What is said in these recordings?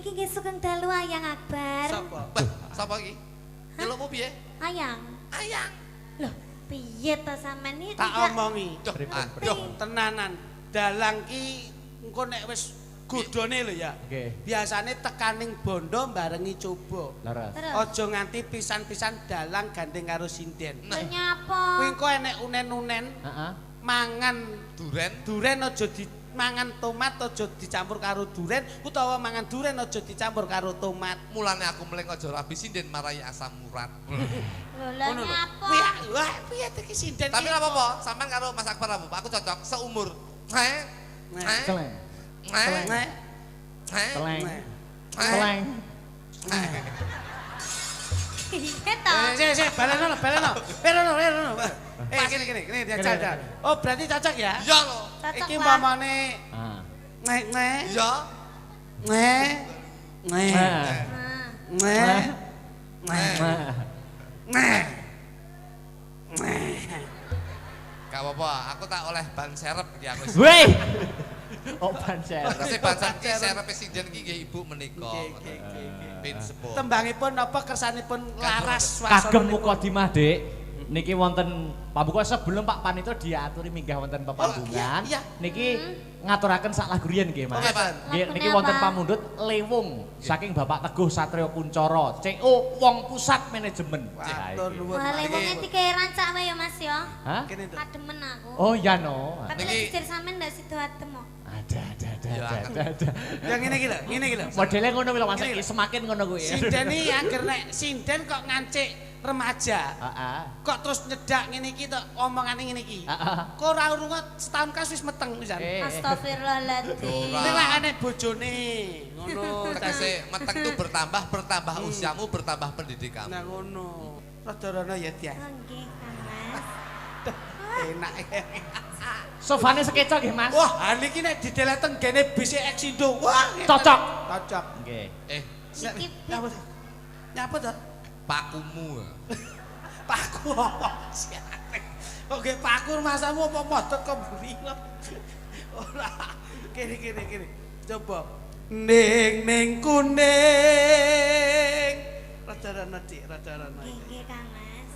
Niki nggih sugeng dalu Ayang Akbar. Sapa? Sapa iki? Nyelukmu piye? Ayang. Ayang. Loh, piye to sampean iki? Tak omongi. Duh, Tenanan. Dalang ki engko nek wis godhone lho ya. Nggih. Biasane tekaning bondo barengi coba. Laras. Terus. Aja nganti pisan-pisan dalang gandeng karo sinden. Lho nyapa? Kuwi engko enek unen-unen Heeh. mangan duren aja mangan tomat aja dicampur karo duren utawa mangan duren aja dicampur karo tomat. mulane aku mleng aja rabi sinden marai asam urat. Lho nyapa? Wah, piye iki sinden? Tapi ora apa-apa, sampean karo Mas Akbar apa? Aku cocok seumur. Celeng. Teleng. Teleng. Teleng. Piye to? Sik, baleno. Kene dia cocok. Oh, berarti cocok ya? Iya lho. Cocok, Iki Pak. mamane Ah. Iya. Gak apa-apa, aku tak oleh ban serep iki aku. Weh. Oh banser. Terus ban serep sinden iki nggih Ibu menika. Pin sepuh. Tembangipun apa kersanipun laras Kagem Mukadimah, Dik. Niki wonten pambuka sebelum Pak Panito diaturi minggah wonten pepanggungan. iya. Niki ngaturaken sak lagu riyen nggih, Mas. Oke, Pak. Nggih, niki Lagune wonten apa? pamundhut Lewung saking Bapak Teguh Satrio Kuncoro, CO Wong Pusat Manajemen. Matur nuwun. Wah, lewenge dikae rancak wae ya Mas ya. Hah? Kene to. Kademen aku. Oh iya no. Tapi Niki- nek jujur sampean ndak sido adem kok. Ada. Ya ngene iki lho. Modelnya ngono lho Mas, Ngene iki lho. semakin ngono kuwi. Sinden iki angger nek sinden kok ngancik remaja. Heeh. Kok terus nyedak ngene iki to omongane ngene iki. Heeh. Kok ora urung setahun kas wis meteng pisan. Astagfirullahaladzim. Nek lak aneh bojone ngono. Tegese meteng itu bertambah usiamu, bertambah pendidikanmu. Nah ngono. Rada-rada ya dia. Oh, nggih, Kang Mas. Enak. Sofane sekeca nggih, Mas. Wah, hal iki nek didelek teng gene bis Exindo. Wah, Cocok. Cocok. Nggih. Niki Nyapa? Nyapa to? Pakumu. Paku apa? Oke, paku masamu apa motor kemburi. Ora. Kene. Coba. Ning kuning. Rada-rada Dik, rada-rada. nggih Kang Mas.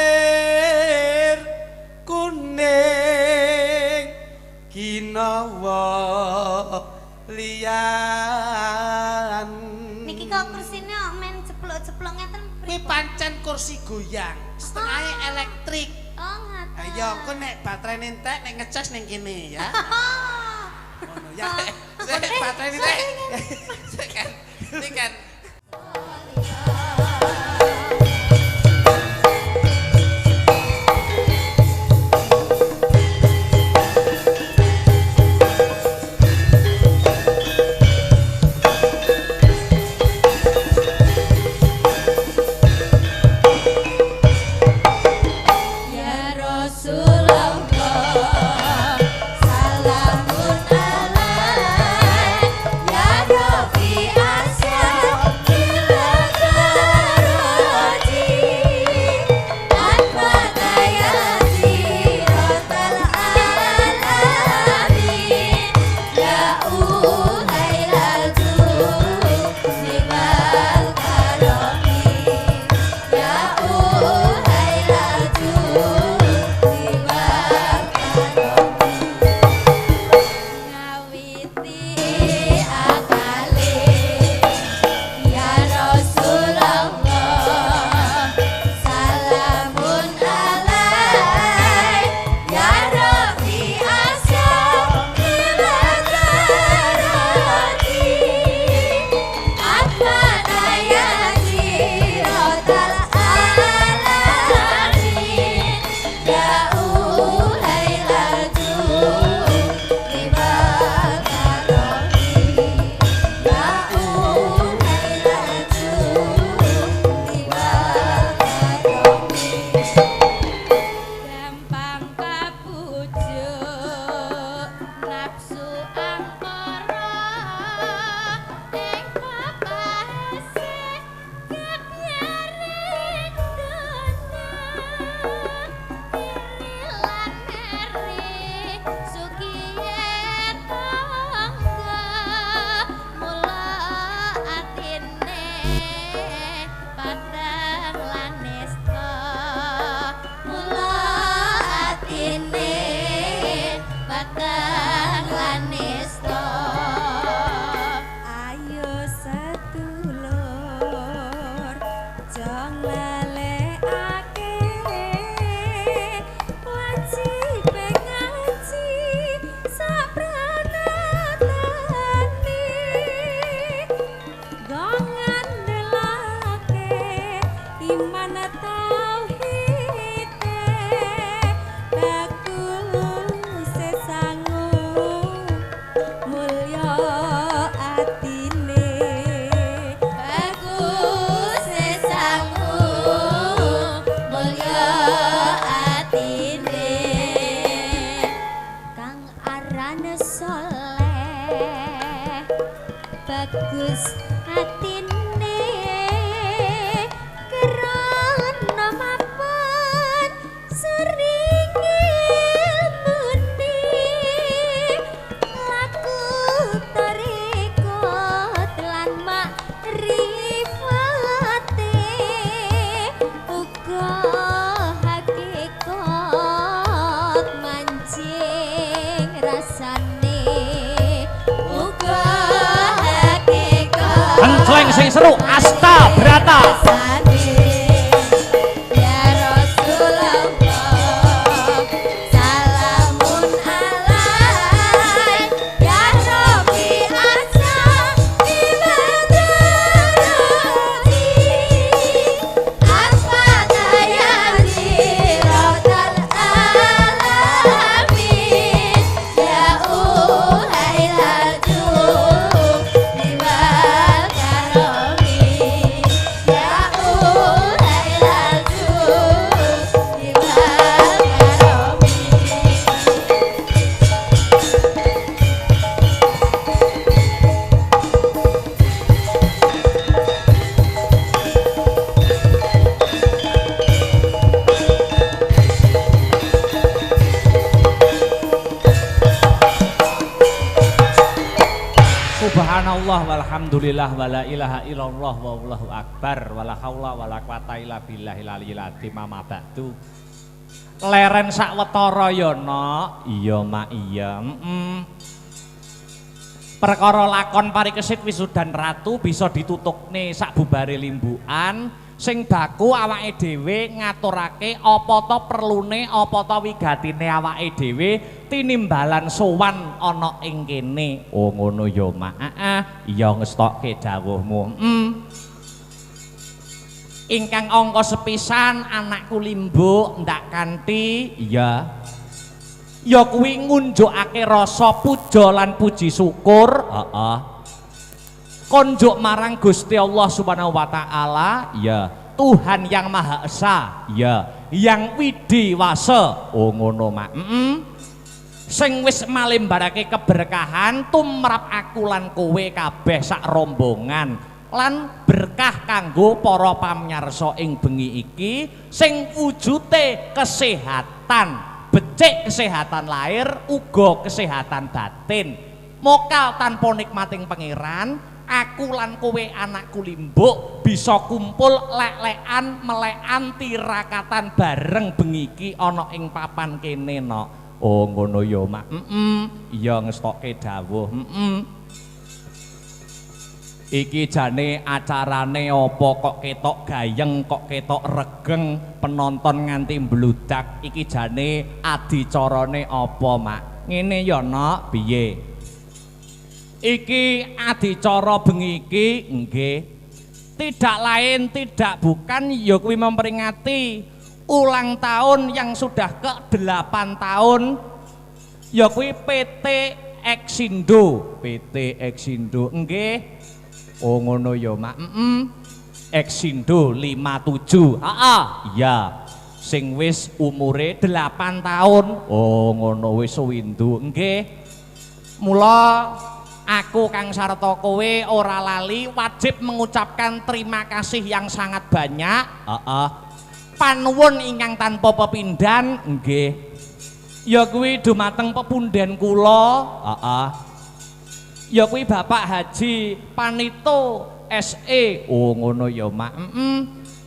Lancir kuning ginawa liyan. Niki kok kursine kok men jeplok-jeplok ngeten Kuwi pancen kursi goyang, setengahnya elektrik. Oh, ngaten. Ayo, engko nek baterene entek nek ngecas ning kene ya. Ngono ya. Nek baterene entek. Ini kan Ya Rasulullah salamun alaik ya Rafi asyabil daraji tanpa dayati rotal alamin ya uhailal nimal karomi ya uhailal ngawiti akali ya Rasulullah salamun alaik ya Rafi asyabil daraji mulya atine bagus sesangu mulya atine kang arane soleh bagus atine kerana mapan sering ilmune laku tarekat lan makrifate uga hakikat mancing rasane uga hakikat Entleng sing seru Asta Brata. Ya Rasulullah salamun alaik ya Rabbi asa ibadarati asfata ya ziratal alamin ya uhailal biwal karomi ya uhailal Subhanallah walhamdulillah wala ilaha illallah wallahu akbar wala haula wala quwata illa billahil aliyil azim amma ba'du. Leren sawetara ya no. Iya mak iya. Perkara lakon parikesit wisudan ratu bisa ditutukne sakbubare limbukan sing baku awake dhewe ngaturake apa ta perlune apa ta wigatine awake dhewe tinimbalan sowan ana ing kene. Oh ngono ya mak. Iya ngestokke dawuhmu. Ingkang angka sepisan anakku limbuk ndak kanthi iya ya kuwi ngunjukake rasa puja lan puji syukur konjuk marang Gusti Allah Subhanahu wa taala ya Tuhan yang Maha Esa ya yang widiwasa. Oh ngono mak. Sing wis malembarake keberkahan tumrap aku lan kowe kabeh sak rombongan lan berkah kanggo para pamiyarsa ing bengi iki sing wujute kesehatan becik kesehatan lahir uga kesehatan batin mokal tanpa nikmating pangeran aku lan kowe anakku limbuk bisa kumpul lek-lekan melekan tirakatan bareng bengi iki ana ing papan kene no. Oh ngono ya mak. Iya ngestokke dawuh. Iki jane acarane apa kok ketok gayeng kok ketok regeng penonton nganti mbludak iki jane adicarane apa mak ngene ya nok piye iki adicara bengi iki nggih tidak lain tidak bukan ya kuwi memperingati ulang tahun yang sudah ke-8 tahun ya kuwi PT Exindo nggih. Oh ngono ya mak. Exindo 57. Iya. Sing wis umure 8 tahun. Oh ngono wis windu. Nggih. Mula aku Kang Sarta kowe ora lali wajib mengucapkan terima kasih yang sangat banyak. Panuwun ingkang tanpa pepindhan nggih. Ya kuwi dumateng pepundhen kula. Ya kuwi Bapak Haji Panito SE. Oh ngono ya mak.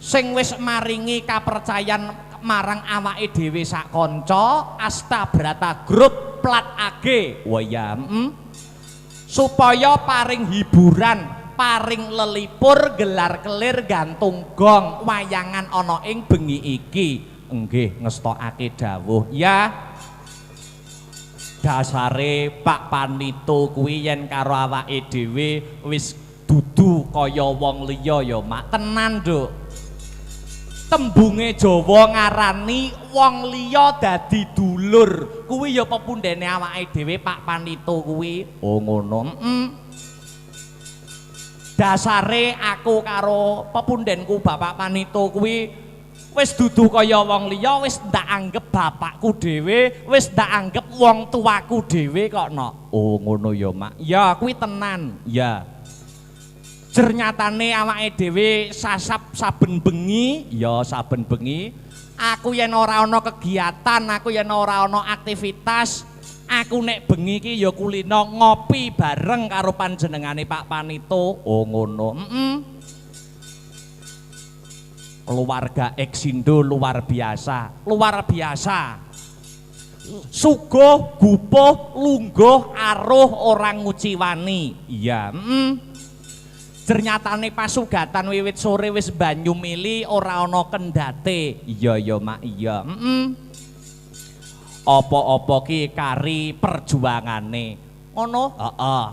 Sing wis maringi kapercayan marang awake dhewe sak kanca Asta Brata Group plat AG. Wah ya supaya paring hiburan, paring lelipur, gelar kelir, gantung gong, wayangan ana ing bengi iki. Nggih ngestokake dawuh ya. Dasare Pak Panito kuwi yen karo awake dhewe wis dudu kaya wong liya ya mak tenan nduk. Tembunge Jawa ngarani wong liya dadi dulur sedulur kuwi ya pepundhene awake dhewe Pak Panito kuwi. Oh ngono. Dasare aku karo pepundhenku Bapak Panito kuwi wis dudu kaya wong liya, wis ndak anggap bapakku dhewe, wis ndak anggap wong tuaku dhewe kok no. Oh ngono ya Mak. Ya kuwi tenan. Ya. Ternyatane awake dhewe sasap saben bengi, ya saben bengi. Aku yen ora ana kegiatan, aku yen ora ana aktivitas, aku nek bengi iki ya kulino ngopi bareng karo panjenengane Pak Panito. Oh ngono. Keluarga Eksindo luar biasa, luar biasa. Suguh, gupuh, lungguh, aruh orang nguciwani. Iya. Ternyatane pasugatan wiwit sore wis banyu mili ora ana kendate. Iya ya Mak, iya. Apa-apa ki kari perjuangane. Ngono? Heeh.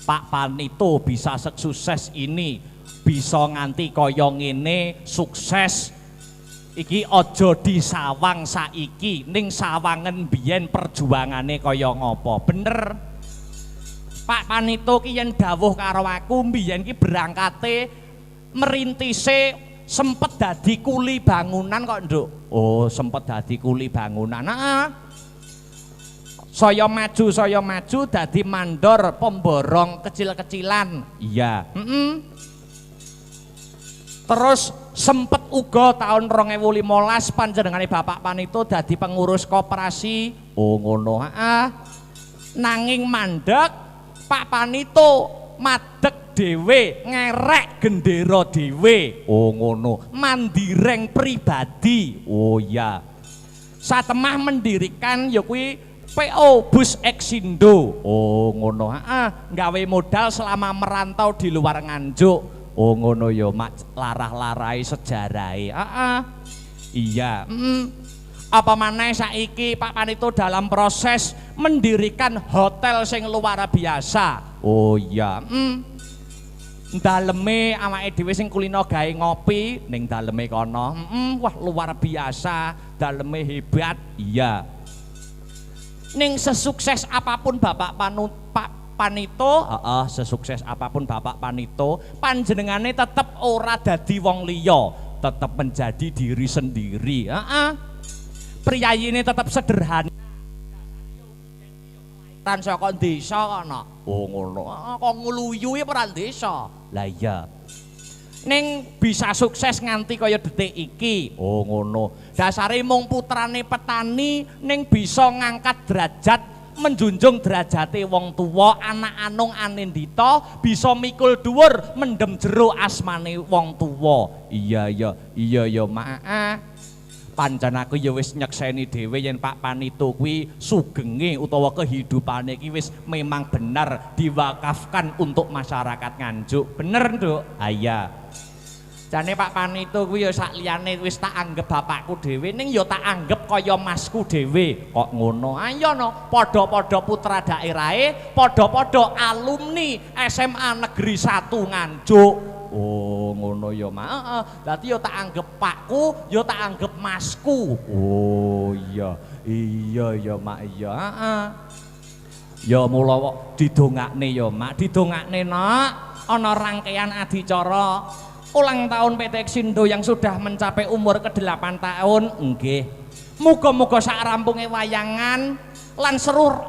Pak Panito bisa sukses ini, bisa nganti kaya ngene sukses. Iki aja disawang saiki, ning sawangen biyen perjuangane kaya ngopo. Bener. Pak Panito ki yen dawuh karo aku mbiyen ki berangkate merintise sempet dadi kuli bangunan kok, Nduk. Oh, sempet dadi kuli bangunan. Heeh. Saya maju dadi mandor pemborong kecil-kecilan. Iya. Terus sempet uga tahun 2015 panjenengane Bapak Panito dadi pengurus koperasi. Oh ngono. Heeh. Nanging mandek Pak Panito madeg dhewe, ngerek gendera dhewe. Oh ngono. Mandireng pribadi. Oh iya. Satemah mendirikan ya kuwi PO Bus Eksindo. Oh ngono. Heeh, gawe modal selama merantau di luar Nganjuk. Oh ngono ya Mak, larah-larai sejarahe. Heeh. Iya. Apa maneh saiki Pak Panito dalam proses mendirikan hotel sing luar biasa. Oh iya. Daleme awake dhewe sing kulino gawe ngopi ning daleme kono. Wah luar biasa, daleme hebat. Iya. Ning sesukses apapun Bapak Panito, sesukses apapun Bapak Panito, panjenengane tetep ora dadi wong liya, tetep menjadi diri sendiri. Priyayi ini tetap sederhana. Tan saka desa kono. Oh ngono. Kok ngluyu ya peran desa. Lah iya. Ning bisa sukses nganti kaya detik iki. Oh ngono. Dasare mung putrane petani ning bisa ngangkat derajat, menjunjung derajate wong tuwa, anak anung anindita, bisa mikul dhuwur mendem jero asmane wong tuwa. Iya ya Mak. Pancen aku ya wis nyekseni dhewe yen Pak Panito kuwi sugenge utawa kehidupane iki wis memang benar diwakafkan untuk masyarakat Nganjuk. Bener, Nduk? Iya. Jane Pak Panito kuwi ya sak liyane wis tak anggap bapakku dhewe ning ya tak anggap kaya masku dhewe. Kok ngono? Ayo no, padha-padha putra daerahe, padha-padha alumni SMA Negeri 1 Nganjuk. Oh ngono ya Mak. Dadi ya tak anggap pakku, ya tak anggap masku. Oh iya ya Mak iya. Ya mula didongakne ya Mak, didongakne Nak. Ana rangkaian adicara ulang tahun PT Eksindo yang sudah mencapai umur ke-8 tahun. Nggih. Muga-muga sak rampunge wayangan lan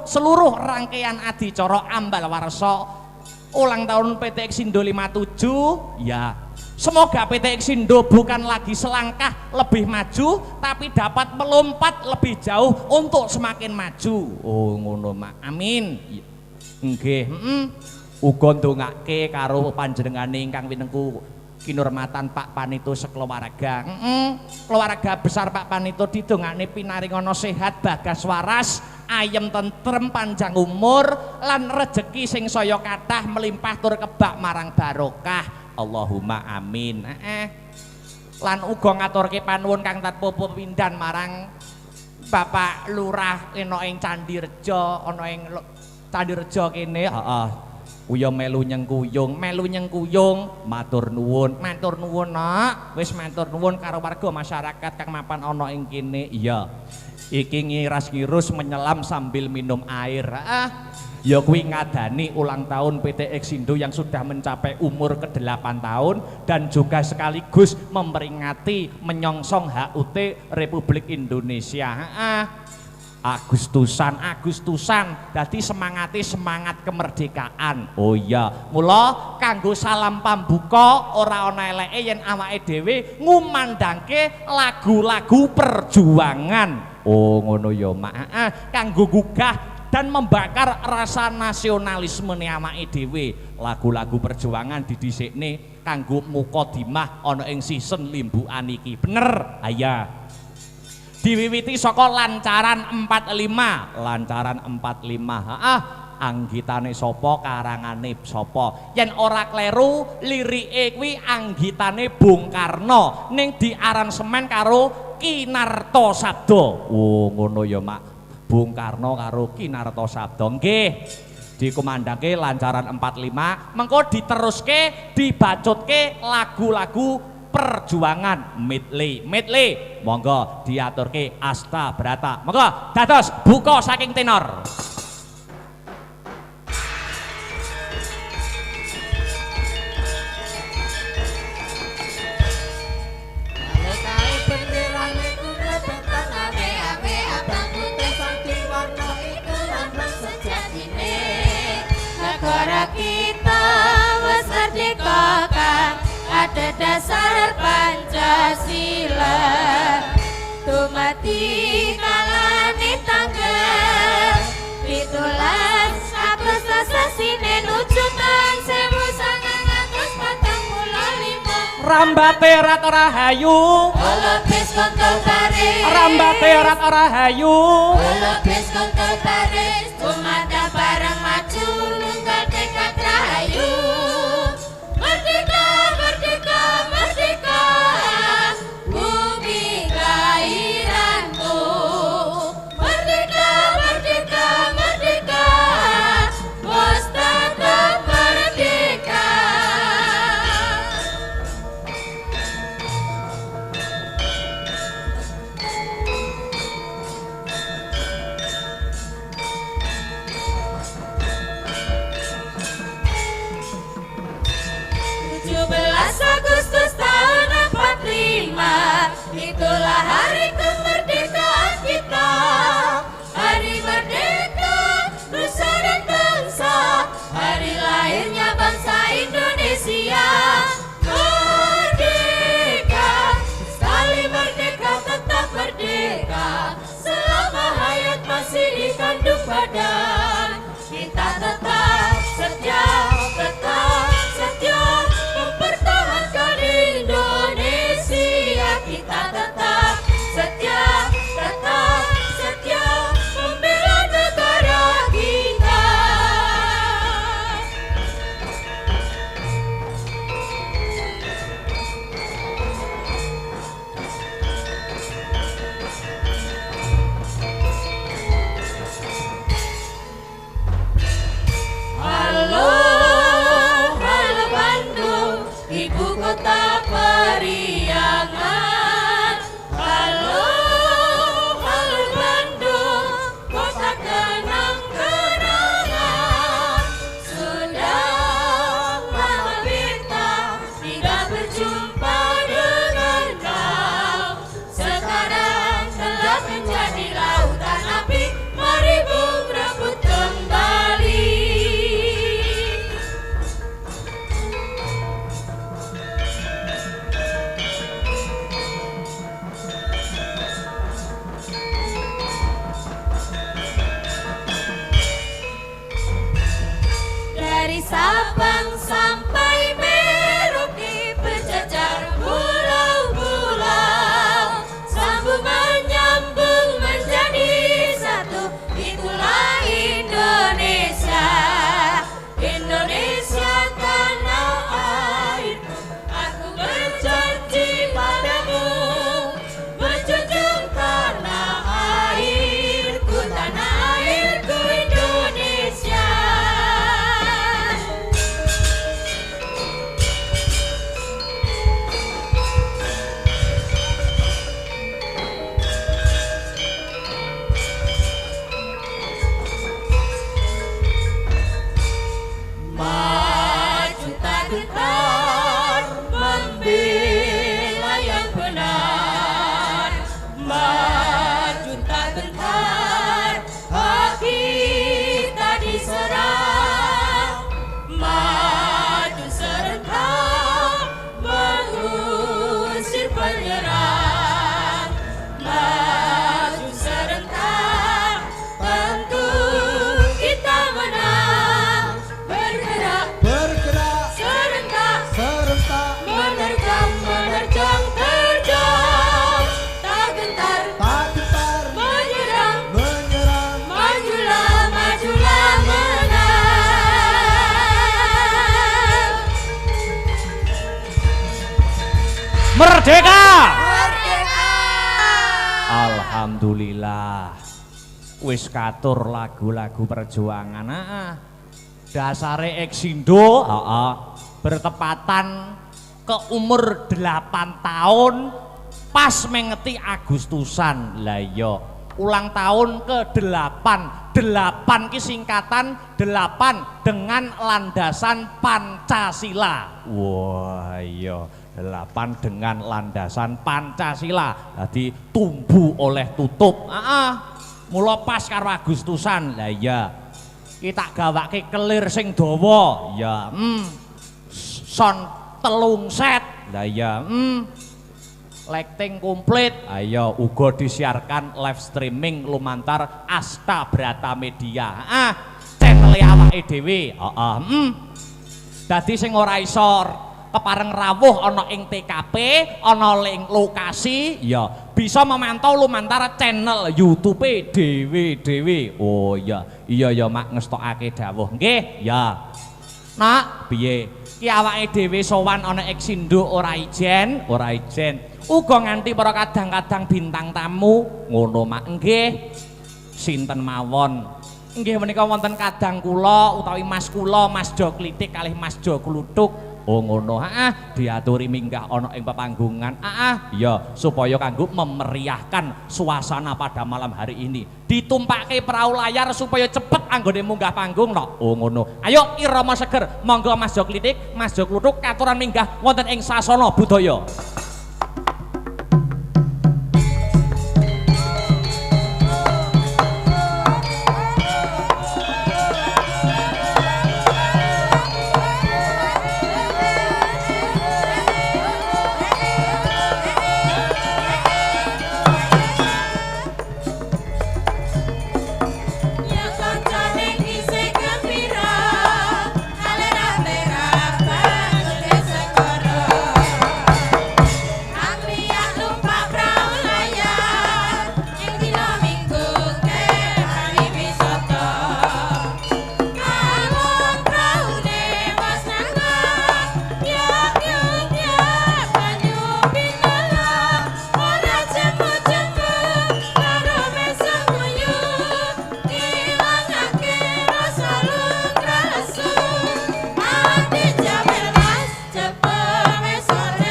seluruh rangkaian adicara ambal warsa ulang tahun PT Eksindo 57 ya. Semoga PT Eksindo bukan lagi selangkah lebih maju tapi dapat melompat lebih jauh untuk semakin maju. Oh ngono Mak. Amin. Nggih. Uga ndongake karo panjenengane ingkang winengku kinurmatan Pak Panito sekeluarga. Keluarga besar Pak Panito didongakne pinaringana sehat, bagas waras, ayem tentrem, panjang umur lan rejeki sing saya kathah melimpah tur kebak marang barokah. Allahumma amin. Lan uga ngaturke panuwun kang tanpa pepindhan marang Bapak Lurah ana ing Candirejo, ana ing Candirejo kene. Uya melu nyengkuyung, matur nuwun nak, wis matur nuwun karo warga masyarakat kang mapan ana ing kene. Iya. Iki ngiras-ngirus menyelam sambil minum air. Ya kuwi ngadani ulang tahun PT Exindo yang sudah mencapai umur ke-8 tahun dan juga sekaligus memperingati menyongsong HUT Republik Indonesia. Agustusan dadi semangat kemerdekaan. Oh iya, mula kanggo salam pambuka ora ana eleke yen awake dhewe ngumandangke lagu-lagu perjuangan. Oh ngono ya mak. Kanggo gugah dan membakar rasa nasionalisme nih awake dhewe. Lagu-lagu perjuangan didhisikne kanggo mukadimah ana ing season limbukan iki. Bener? Aya. Diwiwiti saka lancaran 45. Anggitane sapa, karangane sapa. Yen ora kleru lirike kuwi anggitane Bung Karno ning diaransemen karo Kinarto Sabdo. Oh ngono ya mak. Bung Karno karo Kinarto Sabdo. Nggih. Dikumandangke lancaran 45, mengko diteruske dibacutke lagu-lagu perjuangan medley monggo diaturke Asta Brata monggo dados buka saking tenor. Negara kita wis merdeka kan ada dasar Pancasila tumati kalane tanggal 17 Agustus sasine nuju taun 1945 rambate rat ora hayu olopes kontol baris rambate rat ora hayu olopes kontol baris tumata bareng maju nunggal tekad rahayu merdeka merdeka merdeka bumi kelahiranku merdeka merdeka merdeka bos tetap merdeka. Agustus tahun 45 itulah hari kemerdekaan kita, hari merdeka nusa dan bangsa, hari lahirnya bangsa Indonesia. Merdeka, sekali merdeka tetap merdeka, selama hayat masih dikandung badan kita tetap setia, mempertahankan Indonesia. Kita tetap setia, membela negara kita. Halo Bandung, ibu kota periangan. Halo Bandung, kota kenang-kenangan. Sudah lama kita tidak berjumpa dengan kau. Sekarang telah menjadi lautan api, mari bung rebut kembali. Dari Sabang sampai Merauke berjajar pulau-pulau, sambungan nyambung menjadi satu, itulah Indonesia. Indonesia tanah airku, aku berjanji padamu, menjunjung tanah airku Indonesia. Merdeka! Merdeka! Alhamdulillah. Wis katur lagu-lagu perjuangan. Dasare Eksindo, bertepatan ke umur 8 tahun pas mengeti Agustusan. Lah iya, ulang tahun ke-8. 8 ki singkatan 8 dengan landasan Pancasila. Wah iya, 8 dengan landasan Pancasila. Jadi tumbuh oleh tutup. Mula pas karo Agustusan. Lah iya, kita gawake kelir sing dawa. Ya, son 3 set. Lah iya, lighting komplit. Ayo uga disiarkan live streaming lumantar Asta Brata Media. Channel awake dhewe. Dadi sing ora iso kepareng rawuh ana ing TKP, ana ing lokasi, ya bisa memantau lumantar channel YouTube dhewe-dhewe. Oh iya, iya ya mak ngestokake dawuh. Nggih, ya. Nak, piye? Ki awake dhewe sowan ana Eksindo ora ijen, ora ijen. Uga nganti para kadang-kadang bintang tamu ngono mak. Nggih. Sinten mawon? Nggih menika wonten kadang kula utawi Mas kula, Mas Jo Klitik kalih Mas Jo Kluthuk. Oh ngono. Diaturi minggah ana ing pepanggungan. Ya supaya kanggo memeriahkan suasana pada malam hari ini. Ditumpake perahu layar supaya cepet anggone munggah panggung no. Oh ngono. Ayo irama seger. Monggo Mas Jo Klitik, Mas Jo Kluthuk katuran minggah wonten ing sasana budaya.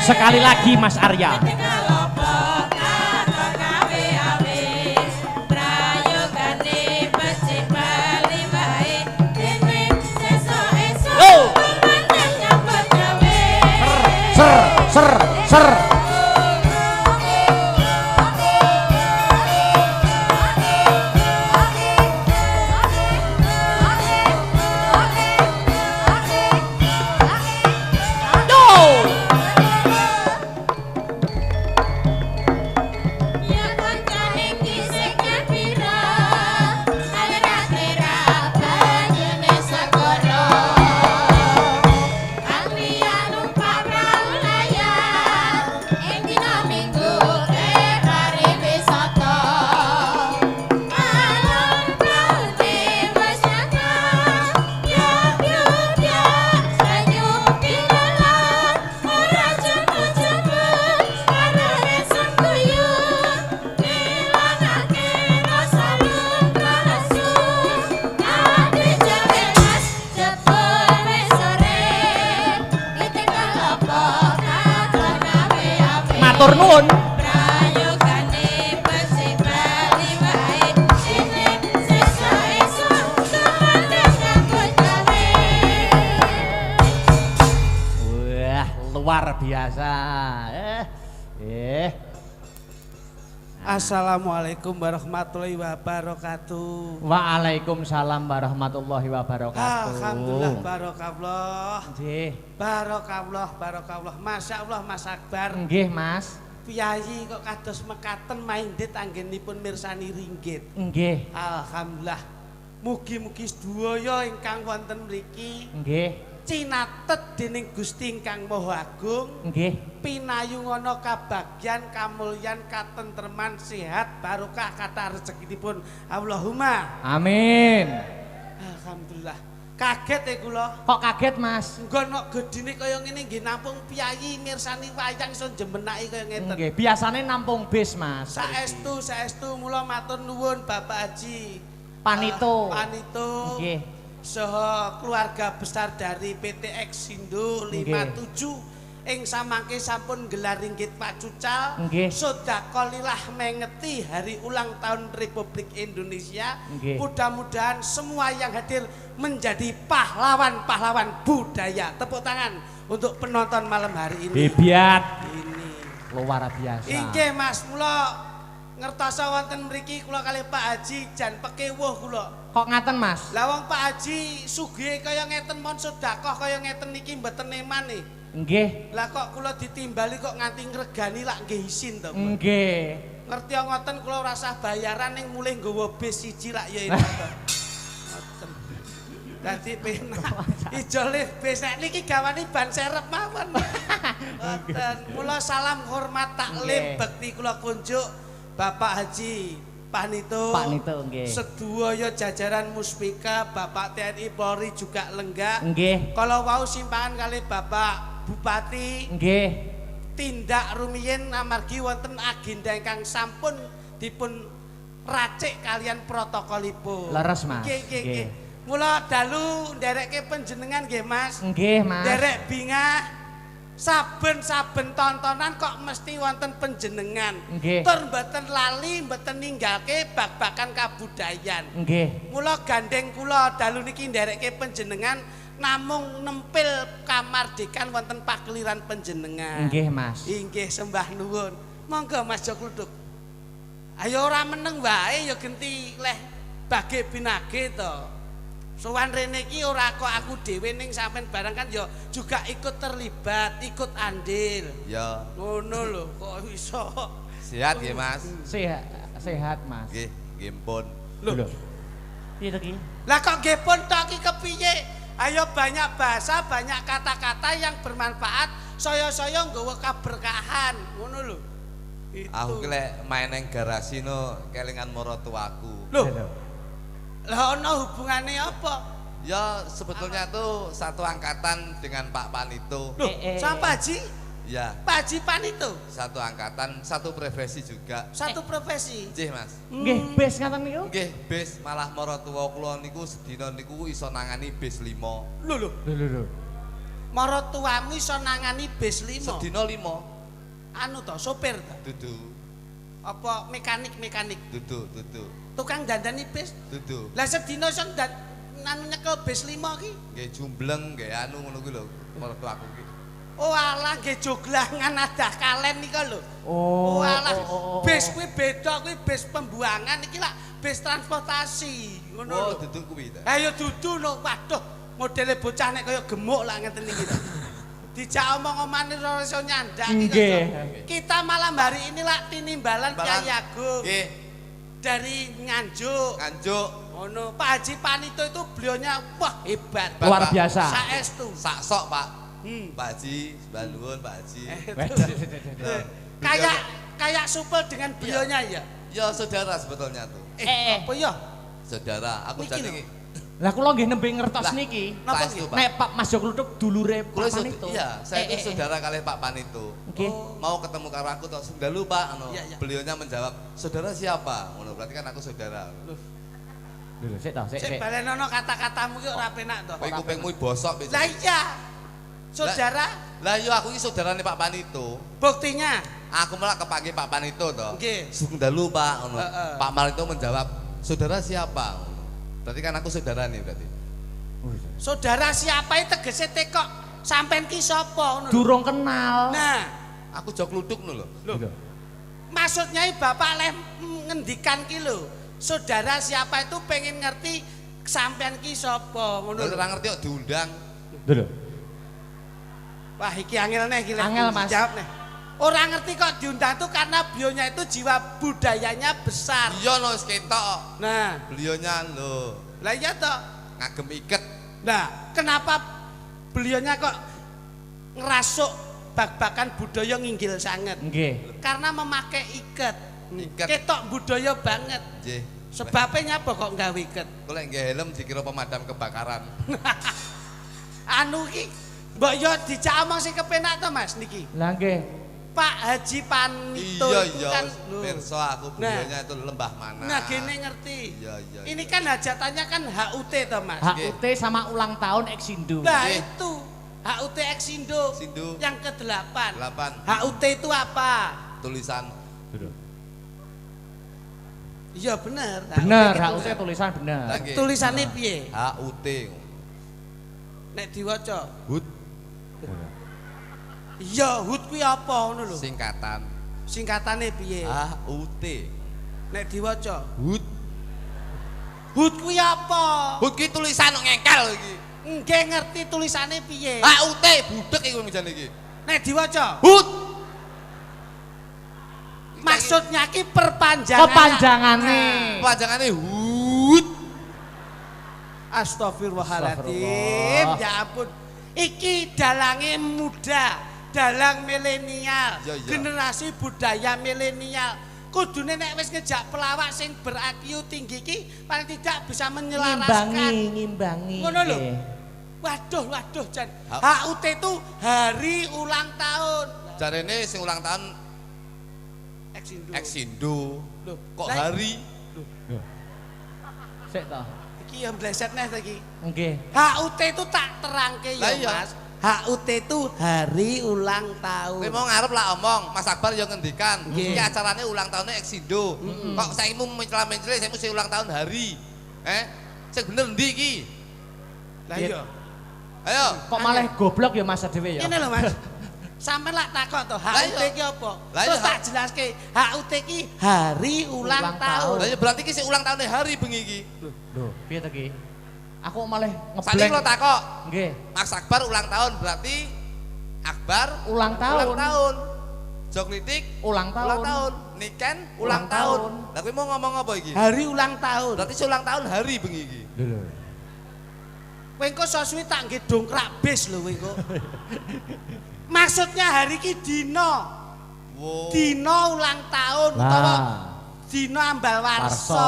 Sekali lagi Mas Arya. Ser. Matur nuwun. Wah, luar biasa. Assalamualaikum warahmatullahi wabarakatuh. Waalaikumsalam warahmatullahi wabarakatuh. Alhamdulillah barokallah. Nggih. Barokallah. Masya Allah Mas Akbar. Nggih, Mas. Piyayi kok kados mekaten mindit anggenipun mirsani ringgit. Nggih. Alhamdulillah. Mugi-mugi sedaya ingkang wonten mriki Nggih. cinatet dening Gusti ingkang Maha Agung. Nggih. Pinayungana kabagyan, kamulyan, katentreman, sehat, barokah kathah rezekinipun. Allahumma amin. alhamdulillah. Kaget ya kula. Kok kaget, Mas? Nggon kok gedine kaya ngene nggih nampung piyayi mirsani wayang iso jembenaki kaya ngeten. Nggih, biasane nampung bis, Mas. Saestu mula matur nuwun Bapak Haji Panito. Panito. Nggih. Saha keluarga besar dari PT Exindo 57 ing samangke sampun gelar ringgit pacucal. Nggih. Sedekah mengeti hari ulang tahun Republik Indonesia. Nggih. Mudah-mudahan semua yang hadir menjadi pahlawan-pahlawan budaya. Tepuk tangan untuk penonton malam hari ini. Hebat. Ini Luar biasa. inggih Mas, mula ngertosa wonten mriki kula kalih Pak Haji jan pekewuh kula. Kok ngaten, Mas? Lah wong Pak Haji sugih kaya ngeten mon sedekah kaya ngeten niki mboten eman nih. Nggih. Lah kok kula ditimbali kok nganti ngregani lak nggih isin to. Mbak? Nggih. Ngerti ngoten kula ora usah bayaran ning mulih nggawa bis siji lak ya ini. Ngoten. Dadi penak. Ijo lift bis nek niki gawani ban serep mawon. Ngoten. Mula salam hormat taklim Nggih. bekti kula kunjuk Bapak Haji Panito. Panito nggih. Sedaya jajaran Muspika, Bapak TNI Polri juga lenggah. Nggih. Kalau wau simpangan kali Bapak Bupati Nggih. tindak rumiyin amargi wonten agenda ingkang sampun dipun racik kalian protokolipun. Leres, Mas. Nggih, nggih, Nggih. nggih. Mula dalu nderekke panjenengan nggih, Mas. Nggih, Mas. Derek bingah saben-saben tontonan kok mesti wonten panjenengan. Nggih. Tur mboten lali, mboten ninggalke bab-bakan kabudayan. Nggih. Mula gandeng kula dalu niki nderekke panjenengan namung nempil kamardikan wonten pakliran panjenengan. Nggih, Mas. Inggih sembah nuwun. Monggo Mas Joko Kluduk. Ayo ora meneng wae ya genti leh bage binage to. Sowan rene iki ora kok aku dhewe ning sampean barang kan ya juga ikut terlibat, ikut andil. Ya, Ngono lho kok iso. sehat nggih Mas. Sehat, Mas. Nggih, nggih pun. Lho. Piye to ki? Lah kok nggih pun tok iki kepiye? Ayo banyak bahasa, banyak kata-kata yang bermanfaat, saya nggawa keberkahan, ngono lho. Itu. Aku ki lek main nang garasi no kelingan maratuaku. Loh. Lah ana hubungane apa? Ya sebetulnya tuh satu angkatan dengan Pak Panito. Loh, sama Pak Haji? Ya, Pak Haji Panito. satu angkatan, satu profesi juga. Satu profesi. Nggih, Mas. Nggih, bis ngaten niku? Nggih, bis malah maratuwa kula niku sedina niku iso nangani bis 5. Lho. Lho. Maratuwamu iso nangani bis 5. Sedina 5. Anu to, sopir to. Dudu. Apa mekanik? Dudu. Tukang dandani bis. Dudu. Lah sedina iso anu nyekel bis 5 ki. Nggih jumbleng, nggih anu ngono kuwi lho, maratuaku ki. Oh alah nggih joglangan adah kalen nika lho. Oh. Alah bis kuwi beda kuwi bis pembuangan iki lak bis transportasi. Ngono Oh, lho. dudu kuwi ta. Ha ya dudu lho. Waduh, modele bocah nek kaya gemuk lak ngeten iki to. Dijak omong-omane ora iso nyandak iki. Nggih. Kita malam hari ini lak tinimbalan Timbalan. Kyai Agung Nggih, dari Nganjuk. Nganjuk. Ngono, Pak Haji Panito itu beliaunya wah hebat. Luar Bapak. biasa. Saestu. Saksok, Pak. Hmm. Pak Haji, sembah nuwun Pak Haji. Kayak supel dengan beliaunya ya. Ya saudara sebetulnya tuh. Apa ya? Saudara, aku Niki jan lho. iki. Lah kula nggih nembe ngertos Lah, niki. Napa Saestu, nggih? Pak. Nek Pak Mas Joko Kluduk dulure Kula Pak Panito. iya, saya itu saudara kali Pak Panito. Nggih. Mau ketemu karo aku tok sendal Pak, anu. Iya, iya. Beliaunya menjawab, "Saudara siapa?" Ngono, berarti kan aku saudara. Lho, sik to, Sik balenono kata-katamu ki ora penak to. Kowe kupingmu bosok Lah iya. Saudara, Lah iya aku iki saudarane Pak Panito. buktinya. Aku malah kepanggil Pak Panito toh. Nggih. Sungdalu Pak, ngono. Heeh. Pak Panito menjawab, "Saudara siapa?" Ngono. Berarti kan aku saudara nih berarti. Saudara siapa itu tegese tekok sampean ki sapa ngono. lho. Durung kenal. Nah, Aku jok kluduk lho. lho. Maksudnya Bapak leh ngendikan ki lho. Saudara siapa itu pengen ngerti sampean ki sapa ngono. lho. Ora ngerti kok diundang. Lho. Wah, iki angel nih iki leh. Angel, Mas. Jawab nih. Orang ngerti kok diundang tuh karena beliaunya itu jiwa budayanya besar. Iya no wis ketok. Nah, Beliaunya lho lah iya toh. ngagem iket. Nah, kenapa beliaunya kok ngerasuk bak-bakan budaya nginggil sanget? Nggih. Karena memakai iket. Iket. Ketok budaya banget. Nggih. Sebabnya nyapa kok gawe iket? Kok lek nggih helm dikira pemadam kebakaran. Anu ki mbok yo dijak omong sing kepenak to Mas niki. Lah nggih. Pak Haji Panito Iya itu iya. kan Pirsa aku beliaunya itu lembah mana. Nah gini ngerti. Iya iya. Ini kan hajatannya kan HUT to Mas. HUT sama ulang tahun Eksindo. Nah Nggih. itu HUT Eksindo Eksindo. yang ke-8. 8 HUT itu apa? tulisan. Iya bener. Bener, HUT HUT tulisan bener. Lah nggih. tulisannya piye? HUT. Nek diwaca. Hut Iya, HUT kuwi apa ngono lho. singkatan. Singkatane piye? HUT. Nek diwaca. Hut. HUT kuwi apa? Hut ki tulisan kok ngengkel iki. Nggih ngerti tulisane piye? HUT budek iku ngene iki. Nek diwaca. Hut. Maksudnya ki perpanjangan. Kepanjangane. Panjangane hut. Astagfirullahaladzim. Astagfirullah. Ya ampun. Iki dalange muda, dalang milenial, Iya, iya. generasi budaya milenial. Kudune nek wis ngejak pelawak sing ber-IQ tinggi ki paling tidak bisa menyelaraskan. Ngimbangi. Ngono lho. Nggih. Waduh Jan. HUT itu hari ulang tahun. Jarene sing ulang tahun Eksindo. Eksindo. Loh, Kok lah, hari? Sik to. Iki yang bleset neh iki. Nggih. HUT itu tak terangke Lah ya iya. Mas. HUT itu hari ulang tahun. Kowe mau ngarep lah omong, Mas Akbar yang ngendikan. Nggih. Iki acarane ulang tahunnya Eksindo. Kok saimu mencela-mencela saimu sing ulang tahun hari. Sing bener ndi iki? Lah iya. Ayo. Kok malah goblok ya Mas dhewe ya. Ini loh Mas. Sampai lah takut tuh HUT iya. ki apa? Lah Terus iya. tak jelaske HUT ki hari ulang Ulang tahun. Lah ya berarti iki sing ulang tahunnya hari bengi iki. Lho, piye to ki? Aku malah Saiki ngeblank. kula takok, Nggih. Mas Akbar ulang tahun berarti Akbar Ulang tahun. Ulang tahun. Joklitik Ulang tahun. Ulang tahun. Niken Ulang ulang tahun. tahun. Lah kowe mau ngomong apa iki? Hari ulang tahun. Berarti sing ulang tahun hari bengi iki. Lho. Kowe engko soswi tak nggih dongkrak bis lho kowe engko. Maksudnya hari ki dina. Wow. Dina ulang tahun utawa Lah. dina ambal warsa. Warsa.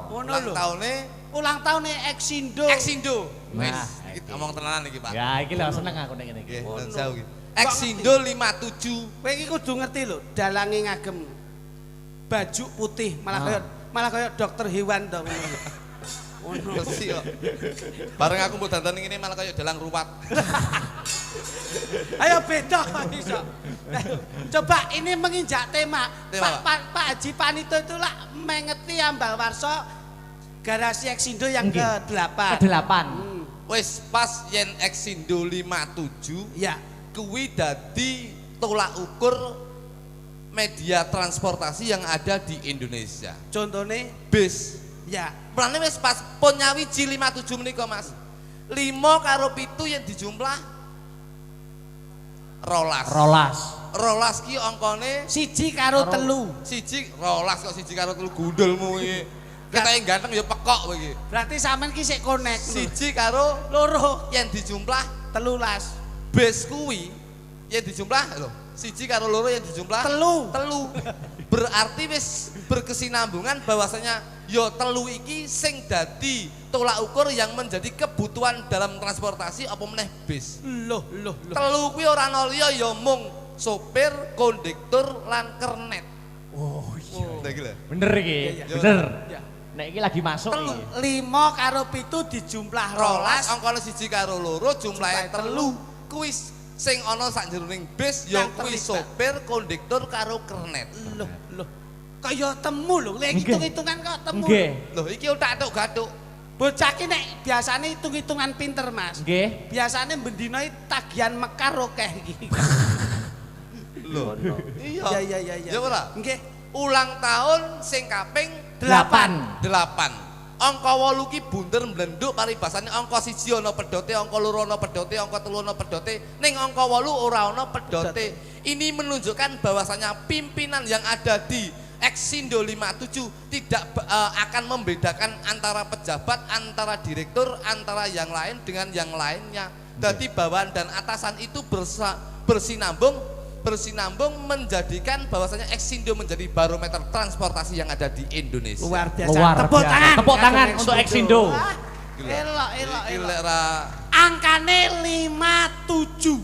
Ngono Ulang lho. tahunnya Ulang tahun Eksindo. Eksindo. Nah, Wis, iki iki. ngomong tenanan iki, Pak. Ya iki lho seneng aku nek ngene iki. Nggih, Ngono. dan jauh iki. Kok Eksindo 57. Kowe iki kudu ngerti lho, dalange ngagem baju putih malah kaya dokter hewan to ngono. Ngono. Gesi kok. Bareng aku mbok dandan ngene malah kayak dalang ruwat. Ayo beda kok iso. Coba ini menginjak tema. Tema, Pak Haji Panito itu lah mengeti ambal warsa garasi Eksindo yang Nggih. ke-8. Ke-8. Wis pas yen Eksindo 57 Ya. kuwi dadi tolak ukur media transportasi yang ada di Indonesia. Contohnya Bis. ya. Mulane wis pas pon nyawiji 57 menika, Mas. 5 karo 7 yang dijumlah rolas. Rolas ki angkane Siji karo telu. siji rolas kok siji karo telu gundulmu iki. Ketoke ganteng ya pekok kowe iki. Berarti sampean ki sik connect. Siji karo Loro yang dijumlah 13. bis kuwi yang dijumlah lho, siji karo loro yang dijumlah Telu. Berarti wis berkesinambungan bahwasanya ya telu iki sing dadi tolak ukur yang menjadi kebutuhan dalam transportasi apa meneh bis. Loh. Telu kuwi ora ana liya ya mung sopir, kondektur lan kernet. Oh iya. Lah iki lho. Bener iki. Iya, iya. Bener. Ya. Nek iki lagi masuk Telu. iki. 5 karo 7 dijumlah Rolas 12. angkane siji karo loro jumlahe Jumlahe telu kuwi sing ana sakjeroning bis ya Yang kuwi terlibat. sopir, kondektur karo kernet. Loh. Kaya temu lho, lek Nggih. hitung-hitungan kok temu. Nggih. Loh iki otak-atuk-gatuk. Bocah ki nek biasane hitung-hitungan pinter, Mas. Nggih. Biasane bendina tagihan mekar akeh iki. Loh. Iya. Ya. Ya ora? Nggih. Ulang tahun sing kaping 8. 8. Angka 8 ki bunder mblenduk paribasane angka 1 ana pedote, angka 2 ana pedote, angka 3 ana pedote, ning angka 8 ora ana pedote. Ini menunjukkan bahwasanya pimpinan yang ada di Eksindo 57 tidak akan membedakan antara pejabat, antara direktur, antara yang lain dengan yang lainnya. Jadi bawahan dan atasan itu bersinambung bersinambung menjadikan bahwasanya Exindo menjadi barometer transportasi yang ada di Indonesia. Luar biasa. Luar Tepuk biasa. tangan. Tepuk tangan Kagem untuk Exindo. Wah, Gila. Elok. Iki lek ra Angkane 57.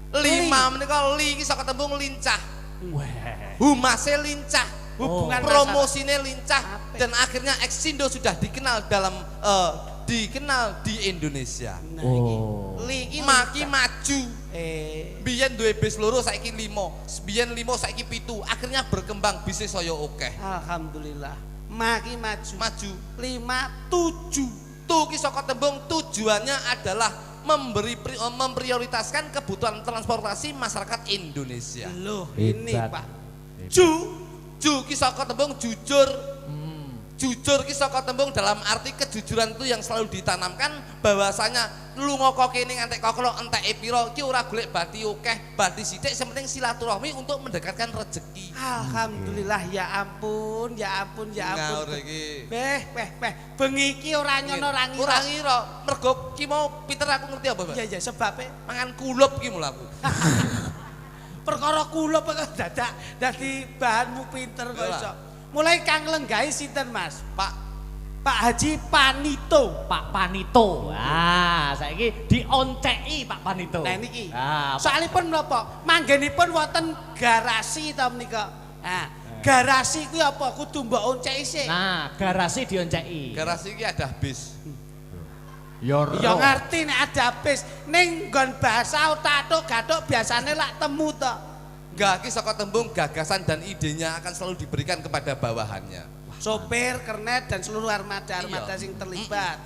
5 menika li iki saka tembung lincah. Wah. Humase lincah. Hubungan Promosine lincah Apik. dan akhirnya Exindo sudah dikenal dalam dikenal di Indonesia. Nah, Oh. iki Maki maju. Biyen duwe bis loro saiki 5. Biyen 5 saiki 7. Akhirnya berkembang bisnis saya akeh. Alhamdulillah. Maki maju. Maju. 57. Tuh ki saka tembung tujuannya adalah memprioritaskan kebutuhan transportasi masyarakat Indonesia. Loh, ini Hebat. Pak. Ju Ki saka tembung jujur. Jujur ki saka tembung dalam arti kejujuran itu yang selalu ditanamkan bahwasanya lunga kok kene ngantek koklo enteke pira ki ora golek bati akeh, bati sithik sing penting silaturahmi untuk mendekatkan rezeki. Alhamdulillah ya ampun, ya ampun, ya Ngawur ampun. iki. Beh, bengi iki ora nyono ora ngira. Ora ngira, mergo ki mau pinter aku ngerti apa, Pak? Iya, iya, sebabnya Mangan kulup ki mulaku. perkara kula kok dadak dadi bahanmu pinter kok Iya. iso. Mulai kang lenggahi sinten Mas? Pak Pak Haji Panito. Pak Panito. Ah, saiki dionceki Pak Panito. Nah niki. Ah, Soalipun menapa? Manggenipun wonten garasi ta menika. Nah, garasi kuwi apa? Kudu mbok onceki sik. nah, garasi dionceki. garasi iki ada bis. Ya Ya ngerti nek ada bis ning nggon bahasa otak-atuk gathuk biasane lak temu to. Enggak, ki saka tembung gagasan dan idenya akan selalu diberikan kepada bawahannya. Sopir, kernet dan seluruh armada-armada Iya. sing terlibat.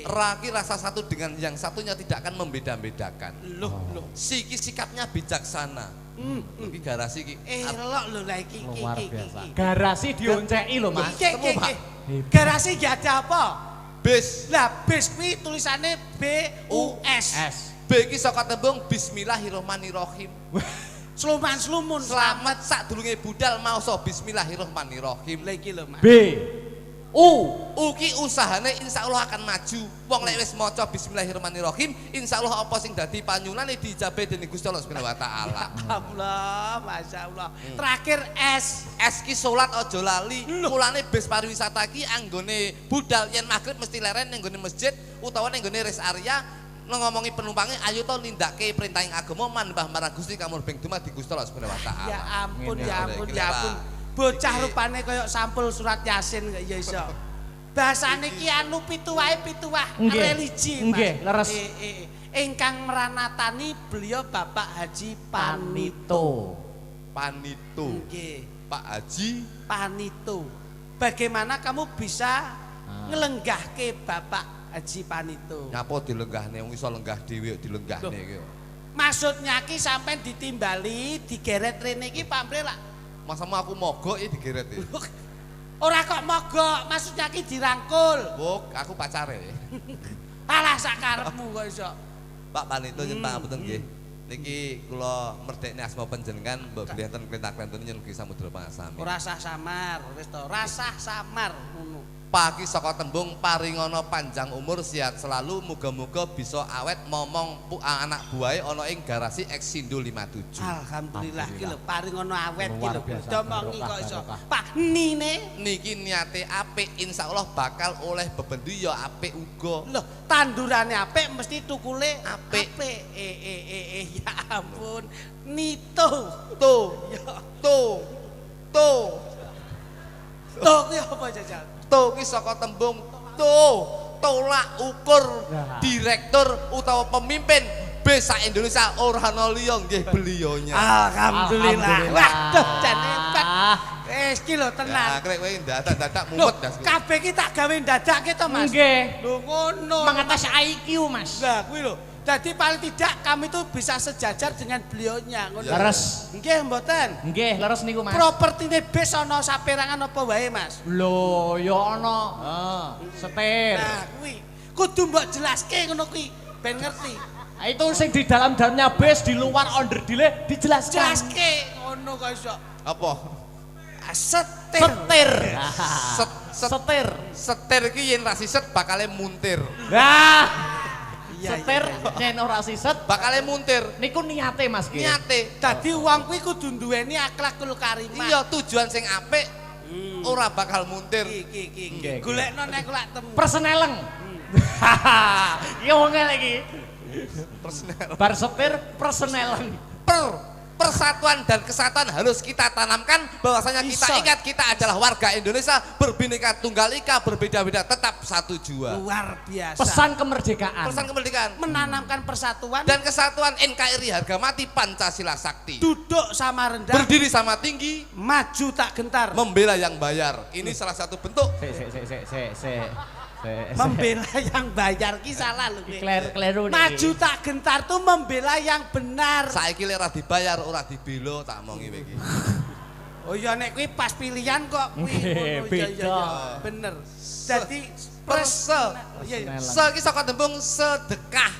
Raki rasa satu dengan yang satunya tidak akan membeda-bedakan. Loh. Siki sikapnya bijaksana. Iki garasi ki. Elok lho lah iki. luar biasa. Garasi dionceki lho, Mas. Iki, Pak. garasi gak ada apa? Bis. Lah bis kuwi tulisannya BUS. S. B ki saka tembung Bismillahirrahmanirrahim. Sluman-slumun Selamat sadurunge budal maoso Bismillahirrahmanirrahim. Lah iki lho, Mas. B. U. Uki usahane insyaallah akan maju. Wong lek wis maca bismillahirrahmanirrahim, insyaallah apa sing dadi panyunane diijabahi dening Gusti Allah Subhanahu wa taala. Allah, masyaallah. Terakhir S. Es ki salat aja lali. Mulane bis pariwisata ki anggone budal yen magrib mesti leren ning nggone masjid utawa ning nggone rest area ngomongi penumpangnya ayo to nindake perintahing agama manembah marang Gusti kamurbeng dumadi Gusti Allah Subhanahu wa taala. Ya ampun, Ngene, ya ampun, ngene, ya Pak. ampun. Bocah rupane koyo sampul surat Yasin kok ya iso. Bahasane ki anu pituwahe pituwah Nggih. religi, Mas. Nggih, leres. Ingkang meranatani beliau Bapak Haji Panito. Panito. Nggih, Pak Haji Panito. Bagaimana kamu bisa ngelenggahke Bapak Haji Panito? nyapa dilenggahne wong iso lenggah dhewe dilenggahne iki. Maksudnya ki sampean ditimbali, digeret rene iki pamre lah. Masamu aku mogok ya digeret ya. Ora kok mogok, maksudnya ki dirangkul. Wok, aku pacare. Alah sakarepmu kok iso. Pak Panito nyen pangapunten nggih. Niki kula merdekne asma panjenengan mbok belienten klentak-klentune nyen Gusti Samudra Pangasami. Ora sah samar, wis to, rasah samar ngono. Pagi saka tembung paringono panjang umur sehat selalu muga-muga bisa awet momong anak buahe ana ing garasi Exindo 57. Alhamdulillah ki lho paring ono awet ki Luar lho. biasa, Domongi barokah, kok iso. barokah. Pak nine Niki niate apik insyaallah bakal oleh bebendu ya apik uga. lho tandurane apik mesti tukule Apik. Ya ampun. Nito. Tuh, Ya tuh, tuh. to ki apa jajal? Tuh ki saka tembung tolak ukur Nah. direktur utawa pemimpin bis sak Indonesia ora ana liya nggih beliaunya. Alhamdulillah. Waduh jan hebat. Wis ki lho Ya, tenan. krek kowe dadak Loh, mumet das. kabeh ki tak gawe ndadake to, Mas. Nggih. Lho ngono. Mengatas IQ, Mas. Lah kuwi lho. Jadi paling tidak kami itu bisa sejajar dengan beliaunya ngono. Leres. Nggih mboten. Nggih, leres niku, Mas. Propertine bis ana saperangan apa wae, Mas? Lho, ya ana. Setir. Nah, kuwi kudu mbok jelaske ngono kuwi ben ngerti. Nah, itu sing di dalamnya bis, di luar onderdile dijelaskan. Jelaske ngono kok iso. Apa? Setir. Setir. Set, Setir. setir ki yen ra siset bakale muntir. Nah, Iya, setir iya, yen ora siset bakale muntir. niku niate Mas nggih. Niate. Dadi wong kuwi kudu duweni akhlakul karimah. Iya, tujuan sing apik ora bakal muntir. Iki. Nggih, Golekno nek lak temu. Perseneleng. Iya wong lagi. Bar setir perseneleng. Persatuan dan kesatuan harus kita tanamkan bahwasanya kita Iso. ingat kita adalah warga Indonesia berbineka tunggal ika berbeda-beda tetap satu jua. Luar biasa. Pesan kemerdekaan. Pesan kemerdekaan menanamkan persatuan dan kesatuan NKRI harga mati Pancasila sakti. duduk sama rendah, Berdiri sama tinggi, maju tak gentar. membela yang bayar. Ini salah satu bentuk Membela yang bayar ki salah lho. Ki. Kleru Maju tak gentar tuh membela yang benar. saiki lek ora dibayar, ora dibela tak omongi kowe iki. Oh iya nek kuwi pas pilihan kok kuwi Nggih, ngono. beda. Bener. Jadi Perse. Iya, iya. Se iki saka tembung sedekah.